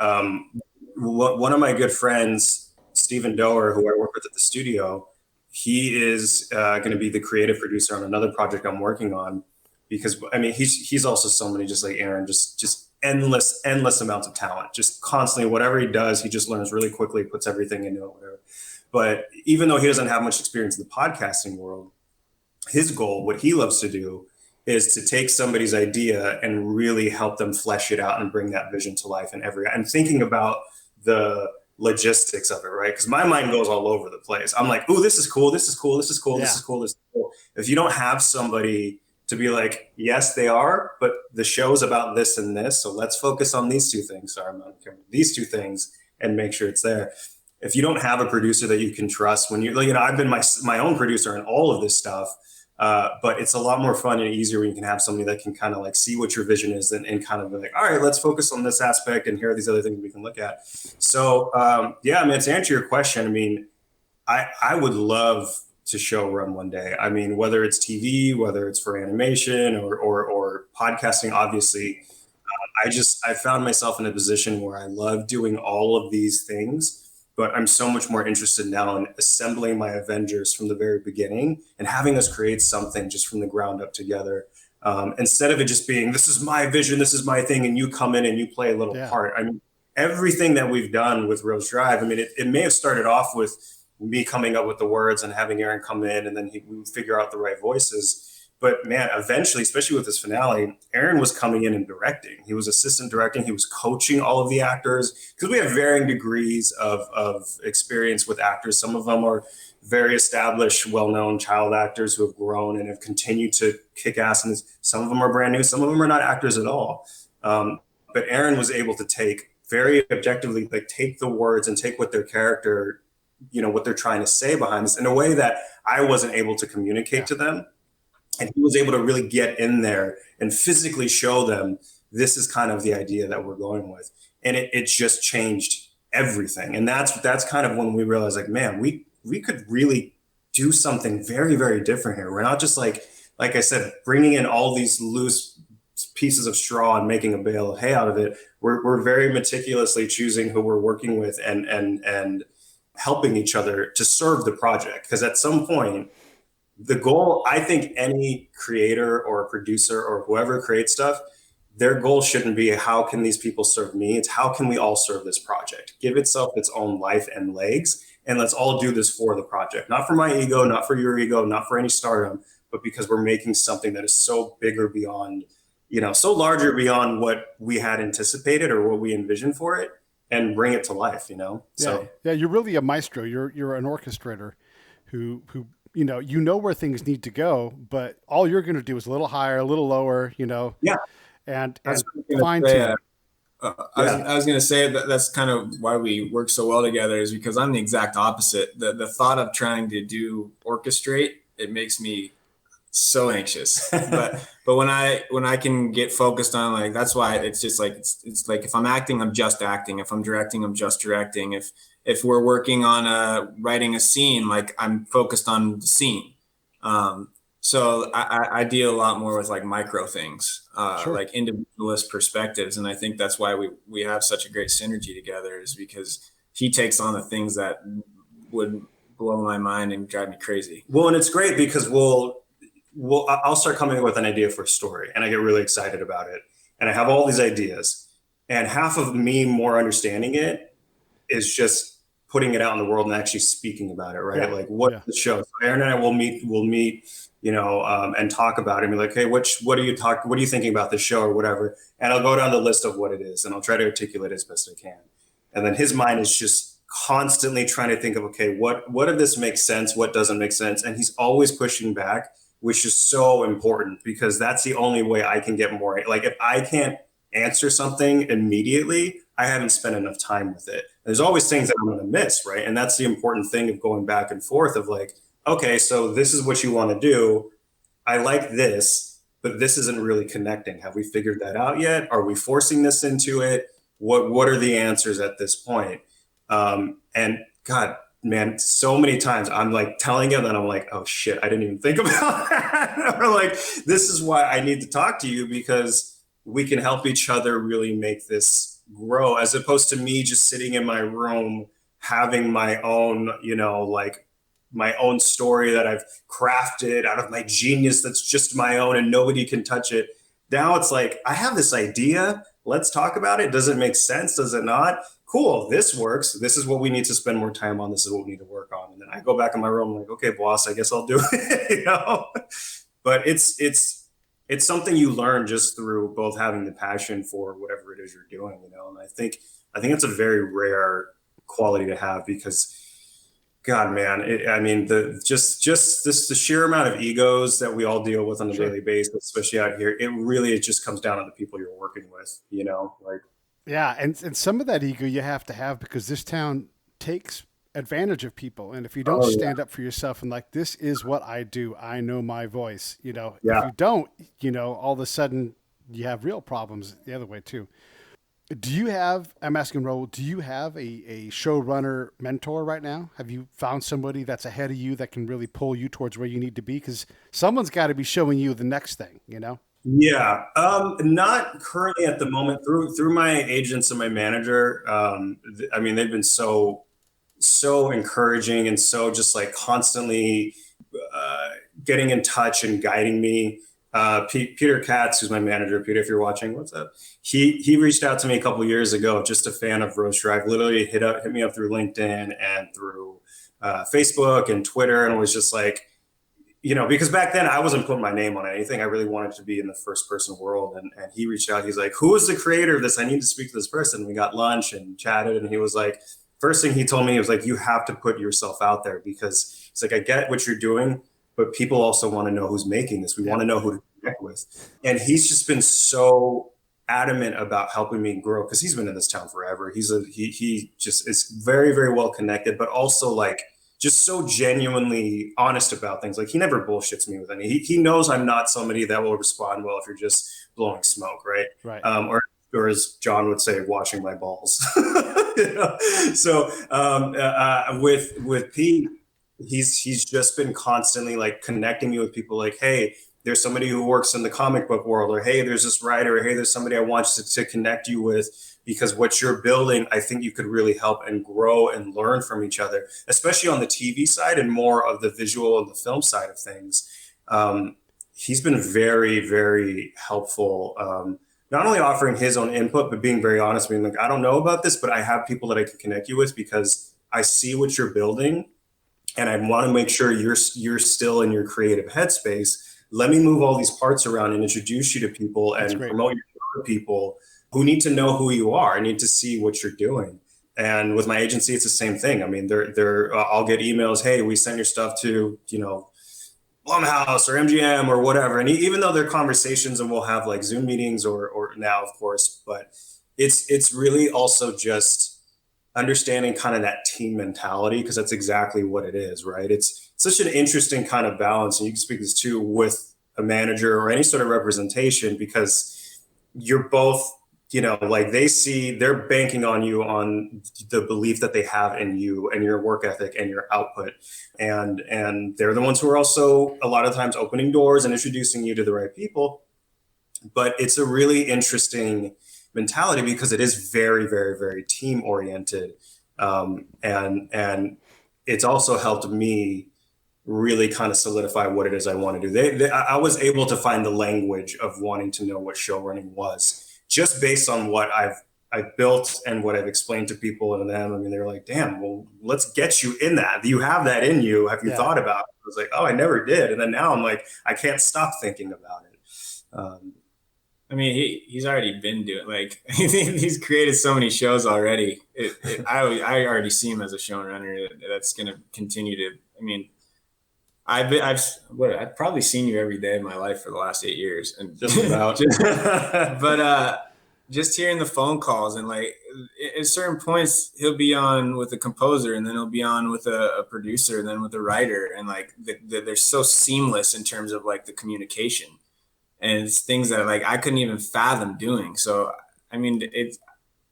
One of my good friends, Stephen Doer, who I work with at the studio, he is going to be the creative producer on another project I'm working on, because I mean, he's also somebody just like Aaron, just endless amounts of talent, just constantly, whatever he does, he just learns really quickly, puts everything into it, whatever. But even though he doesn't have much experience in the podcasting world, his goal, what he loves to do, is to take somebody's idea and really help them flesh it out and bring that vision to life and thinking about the logistics of it, right? Because my mind goes all over the place. I'm like, oh, this is cool, this is cool, this is cool, this is cool, this is cool. If you don't have somebody to be like, yes, they are, but the show's about this and this, so let's focus on these two things. Sorry, I'm not caring. These two things and make sure it's there. If you don't have a producer that you can trust, when you know, I've been my own producer in all of this stuff, but it's a lot more fun and easier when you can have somebody that can kind of like see what your vision is and kind of be like, all right, let's focus on this aspect and here are these other things we can look at. So yeah, I mean, to answer your question, I mean, I would love to show run one day. I mean, whether it's TV, whether it's for animation or podcasting, obviously, I found myself in a position where I love doing all of these things. But I'm so much more interested now in assembling my Avengers from the very beginning and having us create something just from the ground up together. Instead of it just being, this is my vision, this is my thing, and you come in and you play a little part. I mean, everything that we've done with Rose Drive, I mean, it may have started off with me coming up with the words and having Aaron come in and then we would figure out the right voices. But man, eventually, especially with this finale, Aaron was coming in and directing. He was assistant directing. He was coaching all of the actors because we have varying degrees of experience with actors. Some of them are very established, well-known child actors who have grown and have continued to kick ass. And some of them are brand new. Some of them are not actors at all. But Aaron was able to take very objectively, like take the words and take what their character, you know, what they're trying to say behind this in a way that I wasn't able to communicate to them. And he was able to really get in there and physically show them this is kind of the idea that we're going with. And it just changed everything. And that's kind of when we realized like, man, we could really do something very, very different here. We're not just like I said, bringing in all these loose pieces of straw and making a bale of hay out of it. We're very meticulously choosing who we're working with and helping each other to serve the project. Because at some point, the goal, I think any creator or a producer or whoever creates stuff, their goal shouldn't be how can these people serve me? It's how can we all serve this project? Give itself its own life and legs, and let's all do this for the project. Not for my ego, not for your ego, not for any stardom, but because we're making something that is so bigger beyond, so larger beyond what we had anticipated or what we envisioned for it, and bring it to life, So yeah, you're really a maestro. You're an orchestrator who where things need to go, but all you're going to do is a little higher, a little lower, Yeah. and fine tune. I was going to say that's kind of why we work so well together, is because I'm the exact opposite. The thought of trying to orchestrate, it makes me so anxious. but when I can get focused on, like, that's why it's just like, it's like, if I'm acting, I'm just acting. If I'm directing, I'm just directing. If we're working on writing a scene, like, I'm focused on the scene. So I deal a lot more with like micro things, Sure. like individualist perspectives. And I think that's why we have such a great synergy together, is because he takes on the things that would blow my mind and drive me crazy. Well, and it's great because I'll start coming up with an idea for a story, and I get really excited about it. And I have all these ideas, and half of me more understanding it is just putting it out in the world and actually speaking about it, right? Yeah. Like, what's the show? So Aaron and I will meet, and talk about it and be like, hey, what are you thinking about this show or whatever? And I'll go down the list of what it is, and I'll try to articulate it as best I can. And then his mind is just constantly trying to think of, okay, what of this makes sense? What doesn't make sense? And he's always pushing back, which is so important, because that's the only way I can get more. Like, if I can't answer something immediately, I haven't spent enough time with it. There's always things that I'm going to miss, right? And that's the important thing of going back and forth of like, okay, so this is what you want to do. I like this, but this isn't really connecting. Have we figured that out yet? Are we forcing this into it? What are the answers at this point? And God, man, so many times I'm like telling him, and I'm like, oh shit, I didn't even think about that. Or like, this is why I need to talk to you, because we can help each other really make this grow, as opposed to me just sitting in my room having my own, my own story that I've crafted out of my genius that's just my own and nobody can touch it. Now it's like, I have this idea. Let's talk about it. Does it make sense? Does it not? Cool. This works. This is what we need to spend more time on. This is what we need to work on. And then I go back in my room, like, okay, boss, I guess I'll do it, But it's something you learn just through both having the passion for whatever it is you're doing, And I think it's a very rare quality to have, because God, man, the sheer amount of egos that we all deal with on a daily basis, especially out here, it just comes down to the people you're working with, like. Yeah, and some of that ego you have to have, because this town takes advantage of people. And if you don't stand up for yourself and like, this is what I do, I know my voice, if you don't, all of a sudden you have real problems the other way too. I'm asking Raul, do you have a showrunner mentor right now? Have you found somebody that's ahead of you that can really pull you towards where you need to be? Because someone's got to be showing you the next thing, Yeah, not currently at the moment. Through my agents and my manager, they've been so encouraging and so just like constantly getting in touch and guiding me. Peter Katz, who's my manager, Peter, if you're watching, what's up? He reached out to me a couple of years ago, just a fan of Roast Drive. Literally hit me up through LinkedIn and through Facebook and Twitter, and was just like, because back then I wasn't putting my name on anything. I really wanted to be in the first person world. And he reached out. He's like, who is the creator of this? I need to speak to this person. We got lunch and chatted. And he was like, first thing he told me, he was like, you have to put yourself out there, because it's like, I get what you're doing, but people also want to know who's making this. We want to know who to connect with. And he's just been so adamant about helping me grow, because he's been in this town forever. He just is very, very well connected, but also like, just so genuinely honest about things. Like, he never bullshits me with any. He knows I'm not somebody that will respond well if you're just blowing smoke, right? Right. Or as John would say, washing my balls. So with Pete, he's just been constantly like connecting me with people like, hey, there's somebody who works in the comic book world, or hey, there's this writer, or hey, there's somebody I want to connect you with, because what you're building, I think you could really help and grow and learn from each other, especially on the TV side and more of the visual and the film side of things. He's been very, very helpful. Not only offering his own input, but being very honest, being like, I don't know about this, but I have people that I can connect you with because I see what you're building and I want to make sure you're still in your creative headspace. Let me move all these parts around and introduce you to people and promote you to people who need to know who you are and need to see what you're doing. And with my agency, it's the same thing. I mean, I'll get emails, hey, we sent your stuff to, Blumhouse or MGM or whatever. And even though they're conversations and we'll have like Zoom meetings or now, of course, but it's really also just understanding kind of that team mentality, because that's exactly what it is, right? It's such an interesting kind of balance. And you can speak this too with a manager or any sort of representation, because you're both, like they're banking on you on the belief that they have in you and your work ethic and your output. And they're the ones who are also a lot of times opening doors and introducing you to the right people. But it's a really interesting mentality because it is very, very, very team oriented. And it's also helped me really kind of solidify what it is I want to do. I was able to find the language of wanting to know what show running was, just based on what I've built and what I've explained to people and them. I mean, they're like, damn, well, let's get you in that. You have that in you. Have you thought about it? I was like, oh, I never did. And then now I'm like, I can't stop thinking about it. I mean, he's already been doing, like, he's created so many shows already. I already see him as a showrunner that's going to continue to, I mean, I've probably seen you every day of my life for the last 8 years, and just about. Just hearing the phone calls and like at certain points he'll be on with a composer and then he'll be on with a producer and then with a writer, and like they're so seamless in terms of like the communication, and it's things that like I couldn't even fathom doing. So I mean,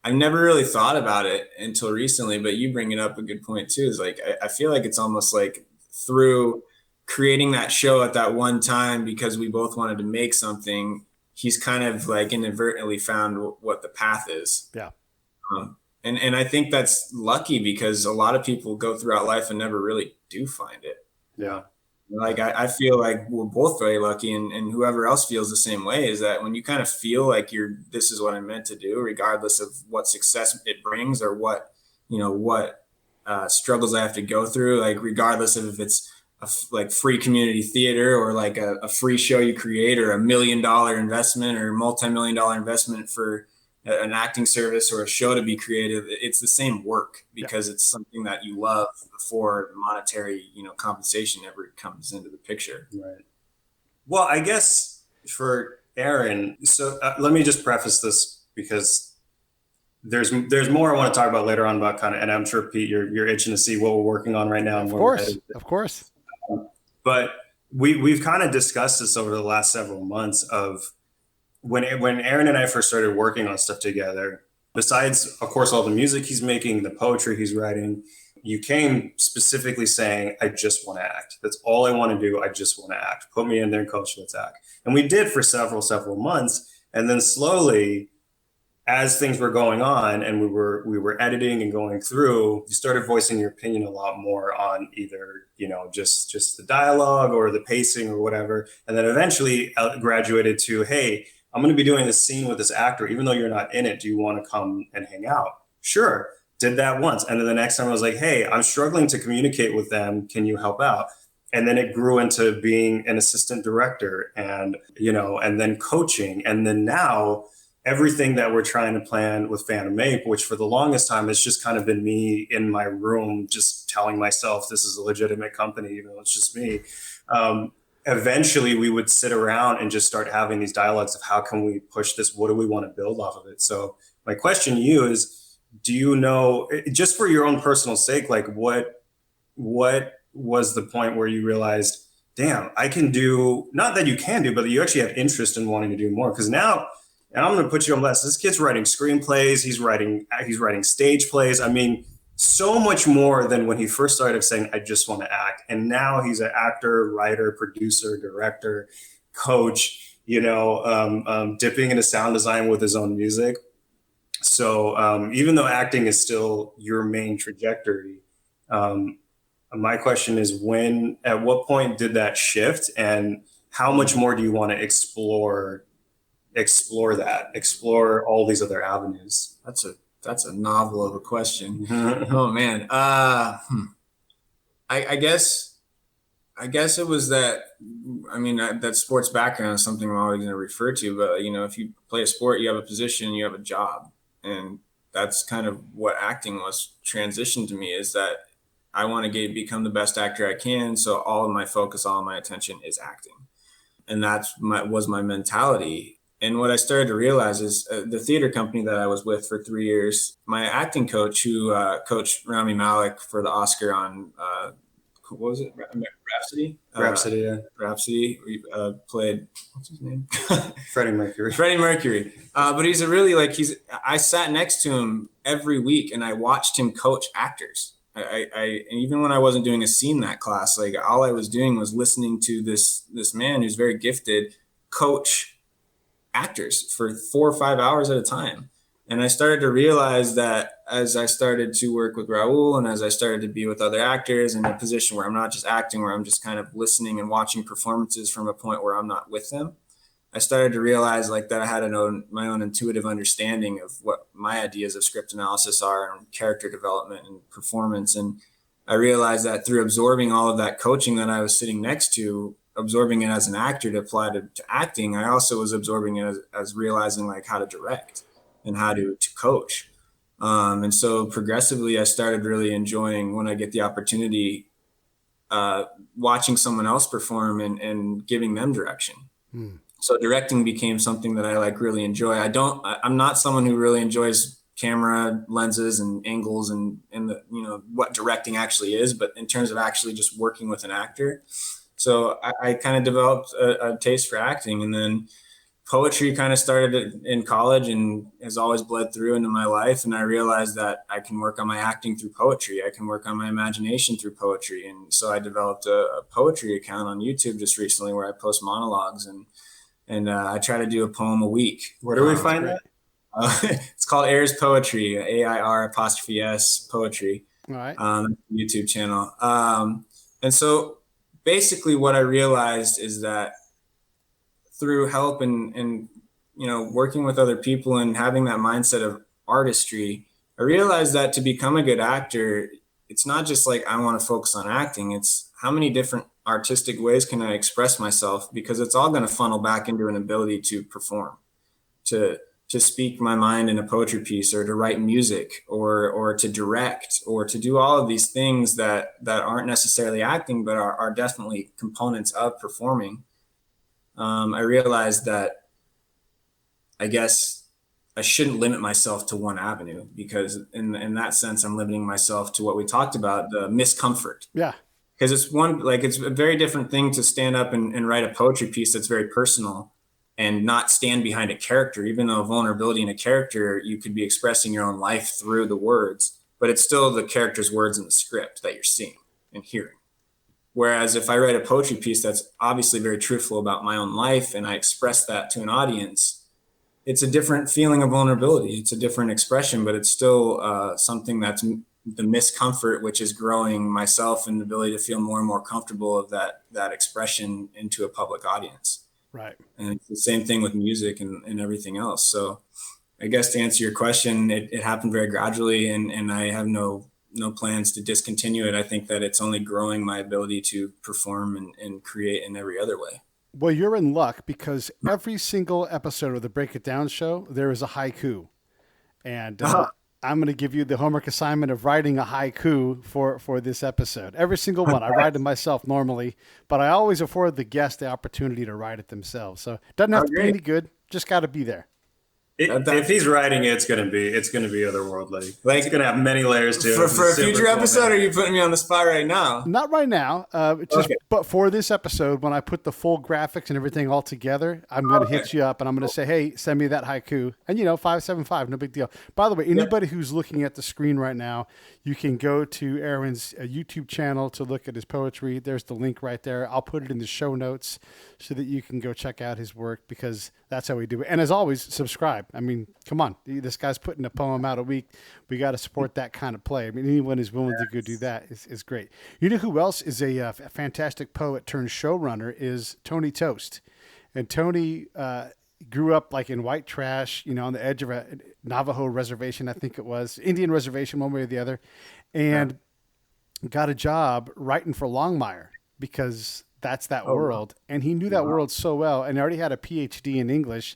I've never really thought about it until recently, but you bring it up a good point too. Is like I feel like it's almost like through creating that show at that one time, because we both wanted to make something, he's kind of like inadvertently found what the path is. Yeah. And I think that's lucky, because a lot of people go throughout life and never really do find it. Yeah. Like I feel like we're both very lucky, and whoever else feels the same way, is that when you kind of feel like this is what I'm meant to do, regardless of what success it brings or what struggles I have to go through, like regardless of if it's like free community theater or like a free show you create, or $1 million investment or multi-million-dollar investment for an acting service or a show to be creative, it's the same work, because it's something that you love before monetary, compensation ever comes into the picture. Right. Well, I guess for Aaron, so let me just preface this, because there's more I want to talk about later on about kind of, and I'm sure Pete, you're itching to see what we're working on right now. Of course. But we've kind of discussed this over the last several months of when Aaron and I first started working on stuff together, besides, of course, all the music he's making, the poetry he's writing, you came specifically saying, I just want to act. That's all I want to do. I just want to act. Put me in there and coach, let's act. And we did for several months. And then slowly, as things were going on and we were editing and going through, you started voicing your opinion a lot more on either, just the dialogue or the pacing or whatever. And then eventually graduated to, hey, I'm going to be doing this scene with this actor, even though you're not in it. Do you want to come and hang out? Sure. Did that once. And then the next time I was like, hey, I'm struggling to communicate with them. Can you help out? And then it grew into being an assistant director and, and then coaching. And then now, everything that we're trying to plan with Phantom Ape, which for the longest time, it's just kind of been me in my room, just telling myself this is a legitimate company, even though it's just me. Eventually we would sit around and just start having these dialogues of how can we push this? What do we want to build off of it? So my question to you is, do you know, just for your own personal sake, like what was the point where you realized, damn, I can do, not that you can do, but that you actually have interest in wanting to do more? Because now, and I'm going to put you on blast, this kid's writing screenplays. He's writing stage plays. I mean, so much more than when he first started saying, I just want to act. And now he's an actor, writer, producer, director, coach, dipping into sound design with his own music. So even though acting is still your main trajectory, my question is at what point did that shift, and how much more do you want to explore all these other avenues? That's a novel of a question. Oh man. I guess it was that, that sports background is something I'm always going to refer to, but if you play a sport, you have a position, you have a job. And that's kind of what acting was transitioned to me, is that I want to become the best actor I can. So all of my focus, all of my attention is acting. And was my mentality. And what I started to realize is the theater company that I was with for 3 years, my acting coach, who coached Rami Malek for the Oscar on, what was it? Rhapsody? Rhapsody, yeah. Rhapsody. We played, what's his name? Freddie Mercury. Freddie Mercury. But he's I sat next to him every week and I watched him coach actors. And even when I wasn't doing a scene that class, like all I was doing was listening to this man who's very gifted coach actors for 4 or 5 hours at a time. And I started to realize that as I started to work with Raul and as I started to be with other actors in a position where I'm not just acting, where I'm just kind of listening and watching performances from a point where I'm not with them, I started to realize like that I had my own intuitive understanding of what my ideas of script analysis are and character development and performance. And I realized that through absorbing all of that coaching that I was sitting next to, absorbing it as an actor to apply to acting, I also was absorbing it as realizing like how to direct and how to coach. And so progressively I started really enjoying, when I get the opportunity, watching someone else perform and giving them direction. So directing became something that I really enjoy. I'm not someone who really enjoys camera lenses and angles and the, what directing actually is, but in terms of actually just working with an actor. So I kind of developed a taste for acting, and then poetry kind of started in college and has always bled through into my life. And I realized that I can work on my acting through poetry. I can work on my imagination through poetry. And so I developed a poetry account on YouTube just recently where I post monologues and I try to do a poem a week. Where do we find that? It's called Airs Poetry, AIR''S Poetry. All right. YouTube channel. And so basically what I realized is that through help and working with other people and having that mindset of artistry, I realized that to become a good actor, it's not just like I want to focus on acting. It's how many different artistic ways can I express myself, because it's all going to funnel back into an ability to perform, to speak my mind in a poetry piece, or to write music, or to direct, or to do all of these things that aren't necessarily acting, but are definitely components of performing. I realized that I guess I shouldn't limit myself to one avenue, because in that sense, I'm limiting myself to what we talked about, the miscomfort. Yeah. Because it's a very different thing to stand up and write a poetry piece that's very personal and not stand behind a character. Even though vulnerability in a character, you could be expressing your own life through the words, but it's still the character's words in the script that you're seeing and hearing. Whereas if I write a poetry piece that's obviously very truthful about my own life and I express that to an audience, it's a different feeling of vulnerability. It's a different expression, but it's still something that's the miscomfort, which is growing myself and the ability to feel more and more comfortable of that expression into a public audience. Right. And it's the same thing with music and everything else. So I guess to answer your question, it happened very gradually, and I have no plans to discontinue it. I think that it's only growing my ability to perform and create in every other way. Well, you're in luck, because every single episode of the Break It Down show, there is a haiku. And I'm going to give you the homework assignment of writing a haiku for this episode. Every single one. I write it myself normally, but I always afford the guest the opportunity to write it themselves. So it doesn't have to be any good. Just got to be there. If he's writing it, it's gonna be otherworldly. Like, it's gonna have many layers to it. For a future episode, or are you putting me on the spot right now? Not right now. But for this episode, when I put the full graphics and everything all together, I'm going to hit you up and I'm going to say, hey, send me that haiku. And 575, no big deal. By the way, anybody who's looking at the screen right now, you can go to Aaron's YouTube channel to look at his poetry. There's the link right there. I'll put it in the show notes so that you can go check out his work, because that's how we do it. And as always, subscribe. I mean, come on. This guy's putting a poem out a week. We got to support that kind of play. I mean, anyone who's willing to go do that is great. You know who else is a fantastic poet turned showrunner is Tony Toast. And Tony grew up like in white trash, on the edge of a Navajo reservation, I think it was, Indian reservation, one way or the other, and got a job writing for Longmire, because that's that world. And he knew that world so well, and already had a PhD in English,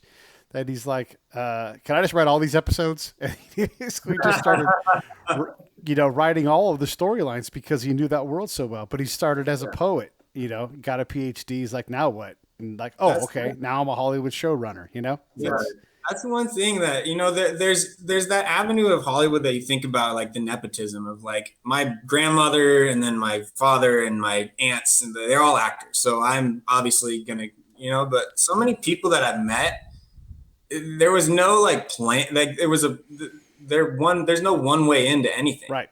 that he's like, can I just write all these episodes? And he basically just started, writing all of the storylines because he knew that world so well. But he started as a poet, got a PhD. He's like, now what? And like, okay, now I'm a Hollywood showrunner, That's the one thing that, there's that avenue of Hollywood that you think about, like the nepotism of like my grandmother and then my father and my aunts, and they're all actors. So I'm obviously going to, but so many people that I've met, there was no like plan, like there's no one way into anything. Right.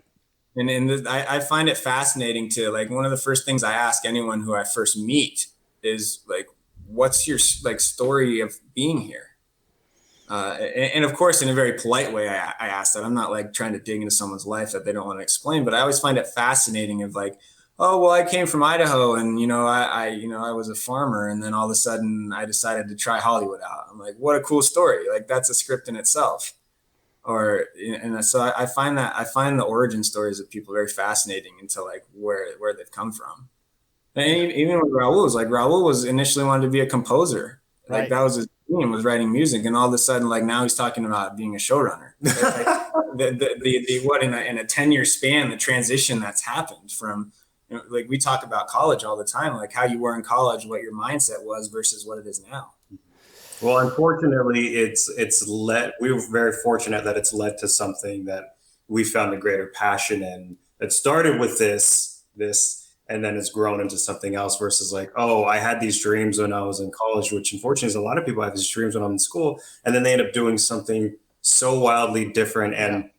And I find it fascinating to, like, one of the first things I ask anyone who I first meet is like, what's your like story of being here? And of course, in a very polite way, I ask that. I'm not like trying to dig into someone's life that they don't want to explain, but I always find it fascinating of like, oh, well, I came from Idaho and, I was a farmer, and then all of a sudden I decided to try Hollywood out. I'm like, what a cool story. Like, that's a script in itself. And so I find the origin stories of people very fascinating into like where they've come from. And even with Raul was initially wanted to be a composer. Like, that was his dream, was writing music. And all of a sudden, like, now he's talking about being a showrunner. Like, in a 10-year span, the transition that's happened from, like, we talk about college all the time, like how you were in college, what your mindset was versus what it is now. Well, unfortunately, we were very fortunate that it's led to something that we found a greater passion in. It started with this, and then it's grown into something else versus like, oh, I had these dreams when I was in college, which unfortunately is a lot of people have these dreams when I'm in school, and then they end up doing something so wildly different and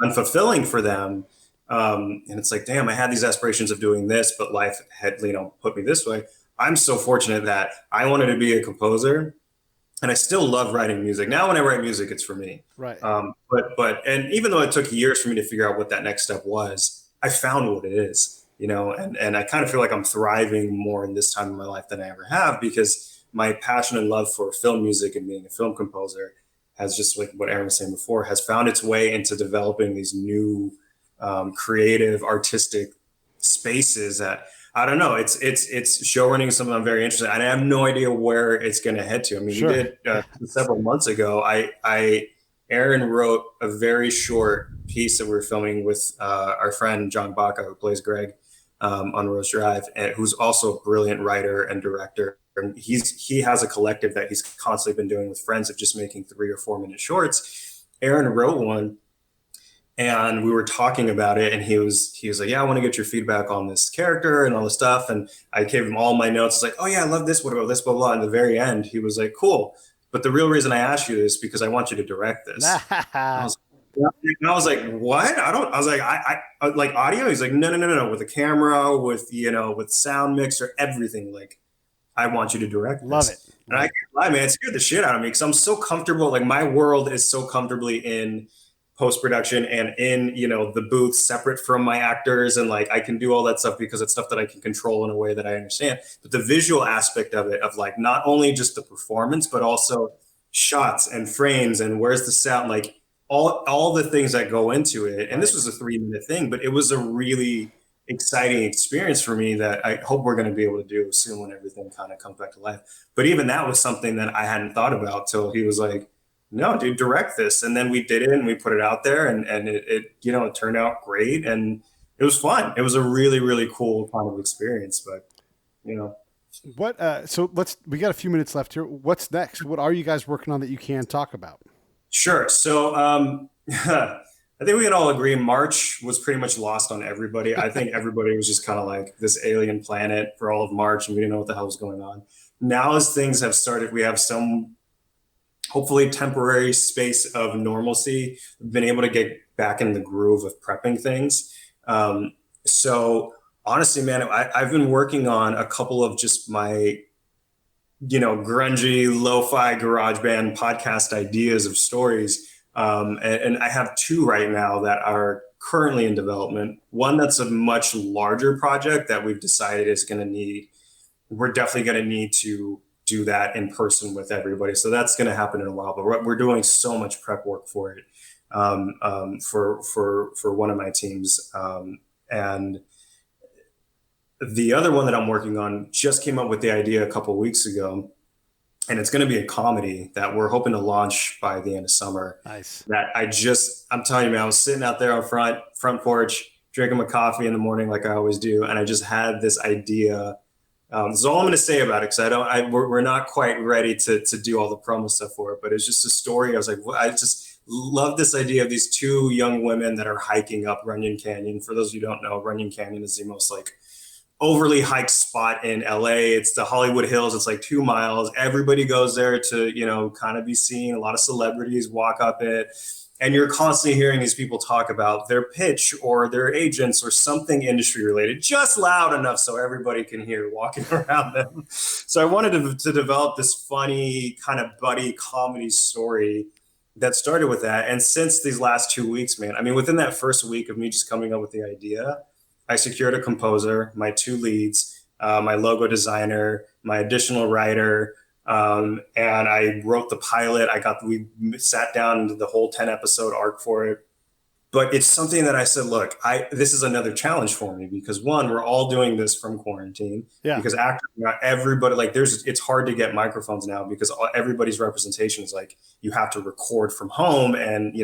unfulfilling for them. And it's like, damn, I had these aspirations of doing this, but life had, put me this way. I'm so fortunate that I wanted to be a composer, and I still love writing music. Now when I write music, it's for me. Right. And even though it took years for me to figure out what that next step was, I found what it is, and I kind of feel like I'm thriving more in this time of my life than I ever have, because my passion and love for film music and being a film composer has, just like what Aaron was saying before, has found its way into developing these new creative, artistic spaces that, I don't know. It's showrunning something I'm very interested in. I have no idea where it's going to head to. I mean, we did several months ago. Aaron wrote a very short piece that we were filming with our friend John Baca, who plays Greg on Rose Drive, and who's also a brilliant writer and director. And he has a collective that he's constantly been doing with friends of just making 3 or 4 minute shorts. Aaron wrote one. And we were talking about it, and he was like, yeah, I want to get your feedback on this character and all this stuff. And I gave him all my notes. It's like, oh yeah, I love this. What about this? Blah, blah. And at the very end, he was like, cool. But the real reason I asked you is because I want you to direct this. I was like, what? I was like, I like audio. He's like, no. With a camera, with sound mixer, everything. Like, I want you to direct this. Love it. And I can't lie, man, it scared the shit out of me, because I'm so comfortable. Like, my world is so comfortably in post-production and in, the booth, separate from my actors. And like, I can do all that stuff because it's stuff that I can control in a way that I understand. But the visual aspect of it, of like, not only just the performance, but also shots and frames and where's the sound, like all the things that go into it. And this was a 3-minute thing, but it was a really exciting experience for me that I hope we're going to be able to do soon when everything kind of comes back to life. But even that was something that I hadn't thought about till he was like, no, dude, direct this. And then we did it and we put it out there, and it turned out great, and it was fun. It was a really, really cool kind of experience, but What, so we got a few minutes left here. What's next? What are you guys working on that you can talk about? Sure. So I think we can all agree March was pretty much lost on everybody. I think everybody was just kind of like this alien planet for all of March, and we didn't know what the hell was going on. Now, as things have started, we have some hopefully temporary space of normalcy. We've been able to get back in the groove of prepping things. So honestly, man, I've been working on a couple of just my, grungy, lo-fi garage band podcast ideas of stories. And I have two right now that are currently in development. One that's a much larger project that we've decided we're definitely going to need to do that in person with everybody. So that's going to happen in a while, but we're doing so much prep work for it, for one of my teams. And the other one that I'm working on just came up with the idea a couple of weeks ago, and it's going to be a comedy that we're hoping to launch by the end of summer. Nice. That I'm telling you, man, I was sitting out there on front porch, drinking my coffee in the morning, like I always do. And I just had this idea. This is all I'm going to say about it, because we're not quite ready to do all the promo stuff for it, but it's just a story. I was like, I just love this idea of these two young women that are hiking up Runyon Canyon. For those of you who don't know, Runyon Canyon is the most like overly hiked spot in LA. It's the Hollywood Hills. It's like 2 miles. Everybody goes there to, kind of be seen. A lot of celebrities walk up it. And you're constantly hearing these people talk about their pitch or their agents or something industry related, just loud enough so everybody can hear walking around them. So I wanted to develop this funny kind of buddy comedy story that started with that. And since these last 2 weeks, man, I mean, within that first week of me just coming up with the idea, I secured a composer, my two leads, my logo designer, my additional writer, and I wrote the pilot. We sat down into the whole 10 episode arc for it. But it's something that I said, look, this is another challenge for me, because one, we're all doing this from quarantine. Yeah. Because actors, not everybody, it's hard to get microphones now because everybody's representation is like, you have to record from home. And,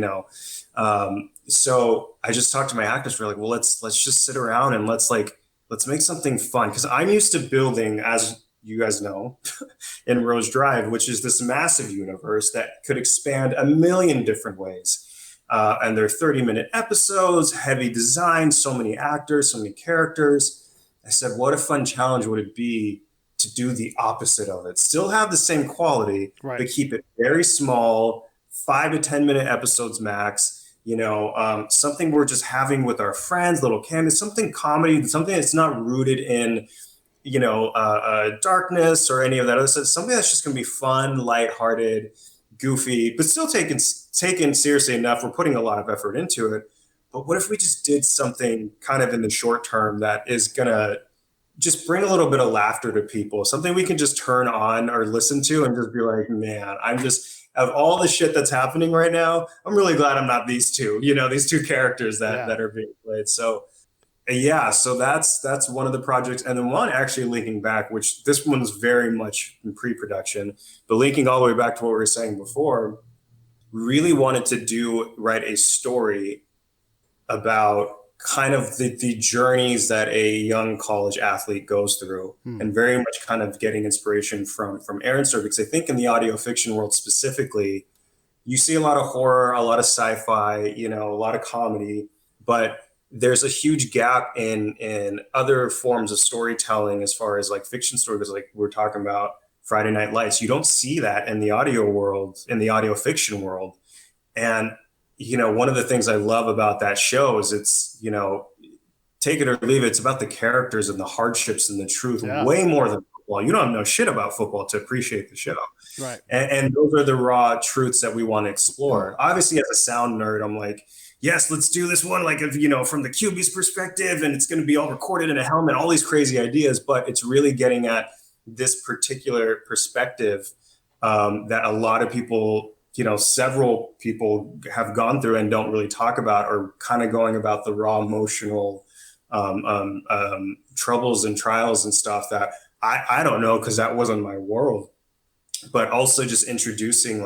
so I just talked to my actors. We're like, well, let's just sit around and let's make something fun. Because I'm used to building, as you guys know, in Rose Drive, which is this massive universe that could expand a million different ways. And they're 30-minute episodes, heavy design, so many actors, so many characters. I said, what a fun challenge would it be to do the opposite of it? Still have the same quality, right, but keep it very small, 5 to 10 minute episodes max. Something we're just having with our friends, little cameos, something comedy, something that's not rooted in, darkness or any of that other stuff. Something that's just going to be fun, lighthearted, goofy, but still taken seriously enough. We're putting a lot of effort into it. But what if we just did something kind of in the short term that is going to just bring a little bit of laughter to people, something we can just turn on or listen to and just be like, man, of all the shit that's happening right now, I'm really glad I'm not these two characters that are being played. So yeah, so that's one of the projects. And then one actually linking back, which this one's very much in pre-production, but linking all the way back to what we were saying before, really wanted to write a story about kind of the journeys that a young college athlete goes through, and very much kind of getting inspiration from Aaron's story. Because I think in the audio fiction world specifically, you see a lot of horror, a lot of sci-fi, a lot of comedy, but there's a huge gap in other forms of storytelling as far as like fiction stories, like we're talking about Friday Night Lights. You don't see that in the audio world, in the audio fiction world. And, one of the things I love about that show is it's, take it or leave it, it's about the characters and the hardships and the truth, way more than football. You don't know shit about football to appreciate the show. Right. And those are the raw truths that we want to explore. Obviously, as a sound nerd, I'm like, yes, let's do this one, from the QB's perspective, and it's going to be all recorded in a helmet, all these crazy ideas, but it's really getting at this particular perspective that a lot of people, several people have gone through and don't really talk about, or kind of going about the raw emotional troubles and trials and stuff that I don't know, because that wasn't my world. But also just introducing,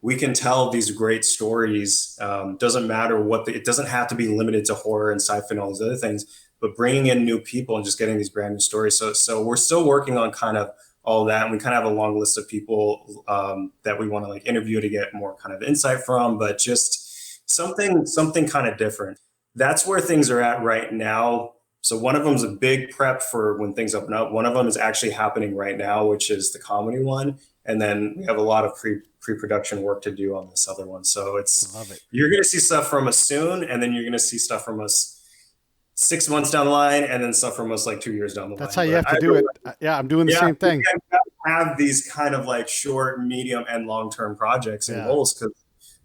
we can tell these great stories. Doesn't matter it doesn't have to be limited to horror and sci-fi and all these other things, but bringing in new people and just getting these brand new stories. So we're still working on kind of all that. And we kind of have a long list of people that we want to like interview to get more kind of insight from, but just something kind of different. That's where things are at right now. So one of them is a big prep for when things open up. One of them is actually happening right now, which is the comedy one. And then we have a lot of pre-production work to do on this other one. So you're going to see stuff from us soon. And then you're going to see stuff from us 6 months down the line, and then stuff from us like 2 years down the line. That's how you have to do it. Yeah, I'm doing the same thing. Have these kind of like short, medium, and long-term projects and goals, because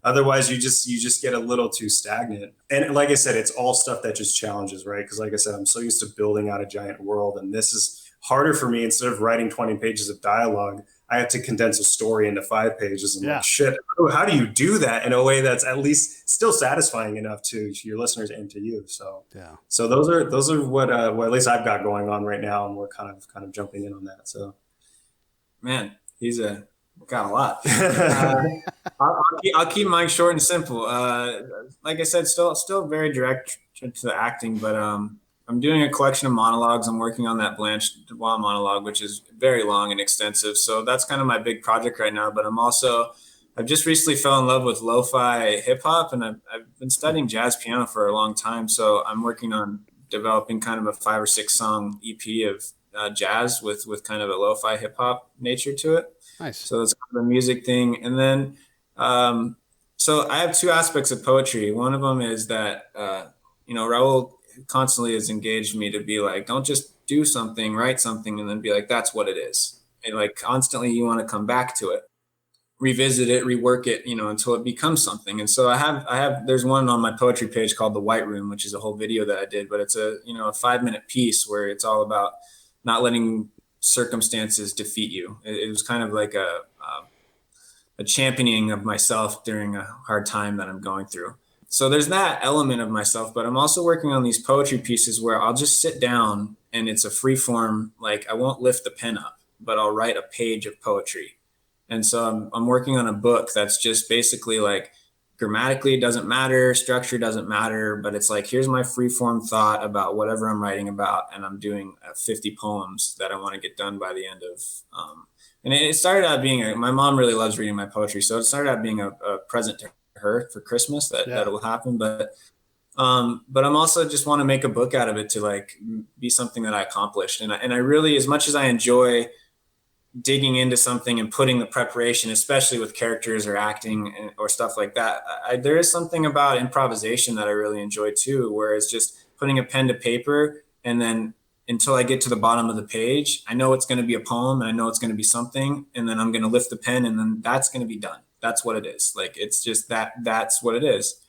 otherwise you just get a little too stagnant. And like I said, it's all stuff that just challenges, right? Because like I said, I'm so used to building out a giant world, and this is harder for me. Instead of writing 20 pages of dialogue, I have to condense a story into 5 pages. And like, shit, how do you do that in a way that's at least still satisfying enough to your listeners and to you? So so those are what at least I've got going on right now, and we're kind of jumping in on that. So man, he's got a lot. I'll keep mine short and simple. Like I said, still very direct to the acting, but I'm doing a collection of monologues. I'm working on that Blanche Dubois monologue, which is very long and extensive. So that's kind of my big project right now. But I've just recently fell in love with lo-fi hip hop, and I've been studying jazz piano for a long time. So I'm working on developing kind of a 5 or 6 song EP of jazz with kind of a lo-fi hip hop nature to it. Nice. So it's kind of a music thing. And then, so I have 2 aspects of poetry. One of them is that, Raul constantly has engaged me to be like, don't just do something, write something, and then be like, that's what it is. And like constantly you want to come back to it, revisit it, rework it, until it becomes something. And so there's one on my poetry page called The White Room, which is a whole video that I did, but it's a 5-minute piece where it's all about not letting circumstances defeat you. It was kind of like a championing of myself during a hard time that I'm going through. So there's that element of myself, but I'm also working on these poetry pieces where I'll just sit down and it's a free form. Like I won't lift the pen up, but I'll write a page of poetry. And so I'm working on a book that's just basically like grammatically it doesn't matter, structure doesn't matter, but it's like, here's my free form thought about whatever I'm writing about. And I'm doing 50 poems that I want to get done by the end of, and it started out being my mom really loves reading my poetry. So it started out being a present to her for Christmas that will happen. But I'm also just want to make a book out of it to like be something that I accomplished. And I really, as much as I enjoy digging into something and putting the preparation, especially with characters or acting or stuff like that, there is something about improvisation that I really enjoy too, where it's just putting a pen to paper, and then until I get to the bottom of the page, I know it's going to be a poem and I know it's going to be something, and then I'm going to lift the pen and then that's going to be done. That's what it is. Like, it's just that's what it is.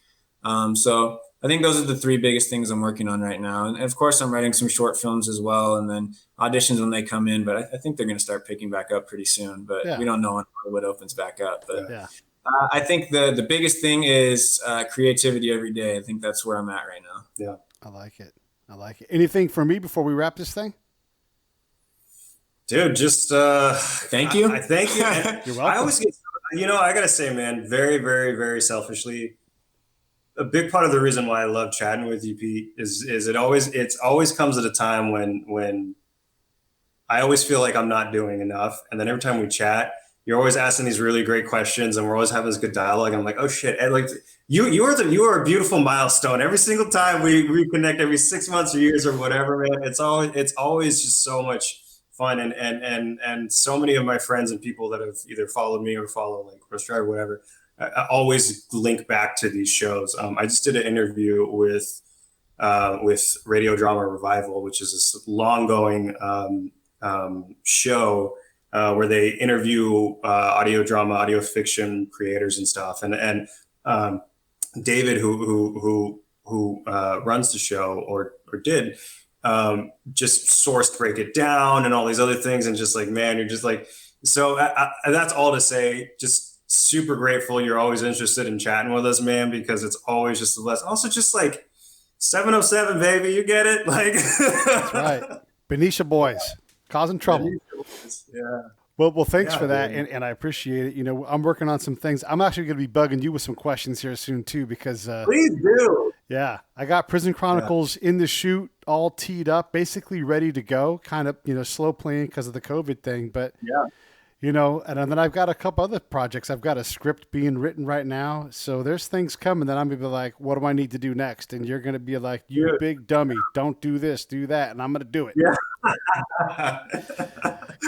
So I think those are the 3 biggest things I'm working on right now. And of course I'm writing some short films as well, and then auditions when they come in, but I think they're going to start picking back up pretty soon, but we don't know when Hollywood opens back up. But I think the biggest thing is creativity every day. I think that's where I'm at right now. Yeah. I like it. Anything for me before we wrap this thing? Dude, just thank you. I thank you. You're welcome. I always get, I gotta say, man, very, very, very selfishly, a big part of the reason why I love chatting with you, Pete, is it always comes at a time when I always feel like I'm not doing enough. And then every time we chat, you're always asking these really great questions, and we're always having this good dialogue. And I'm like, oh shit. And like you are a beautiful milestone. Every single time we reconnect, every 6 months or years or whatever, man, it's always just so much fun. And so many of my friends and people that have either followed me or follow like Chris Drive or whatever, I always link back to these shows. I just did an interview with Radio Drama Revival, which is this long going show where they interview audio drama, audio fiction creators and stuff. And David, who runs the show or did, just sourced Break It Down and all these other things. And just like, man, you're just like, so that's all to say, just super grateful you're always interested in chatting with us, man, because it's always just the best. Also, just like 707, baby, you get it? Like, that's right. Benicia boys causing trouble. Yeah. Well, thanks for that, and I appreciate it. I'm working on some things. I'm actually going to be bugging you with some questions here soon too, because please do. Yeah, I got Prison Chronicles in the shoot all teed up, basically ready to go, kind of, slow playing because of the COVID thing. But, and then I've got a couple other projects. I've got a script being written right now. So there's things coming that I'm going to be like, what do I need to do next? And you're going to be like, you big dummy, don't do this, do that. And I'm going to do it. Yeah.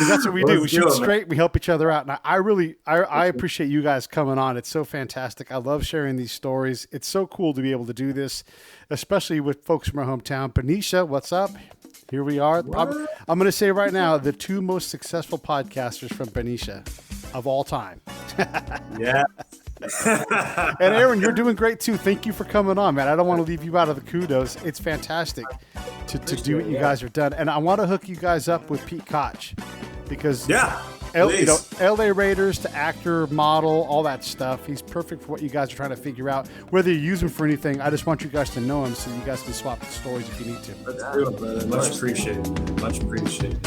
That's what we do. We shoot straight. We help each other out. And I appreciate you guys coming on. It's so fantastic. I love sharing these stories. It's so cool to be able to do this, especially with folks from our hometown. Benicia, what's up? Here we are. I'm going to say right now, the 2 most successful podcasters from Benicia of all time. Yeah. And Aaron, you're doing great too. Thank you for coming on, man. I don't want to leave you out of the kudos. It's fantastic to do what you guys are done. And I want to hook you guys up with Pete Koch because LA Raiders to actor, model, all that stuff. He's perfect for what you guys are trying to figure out. Whether you use him for anything, I just want you guys to know him so you guys can swap the stories if you need to. Let's do it, brother. Much appreciated. Much appreciated.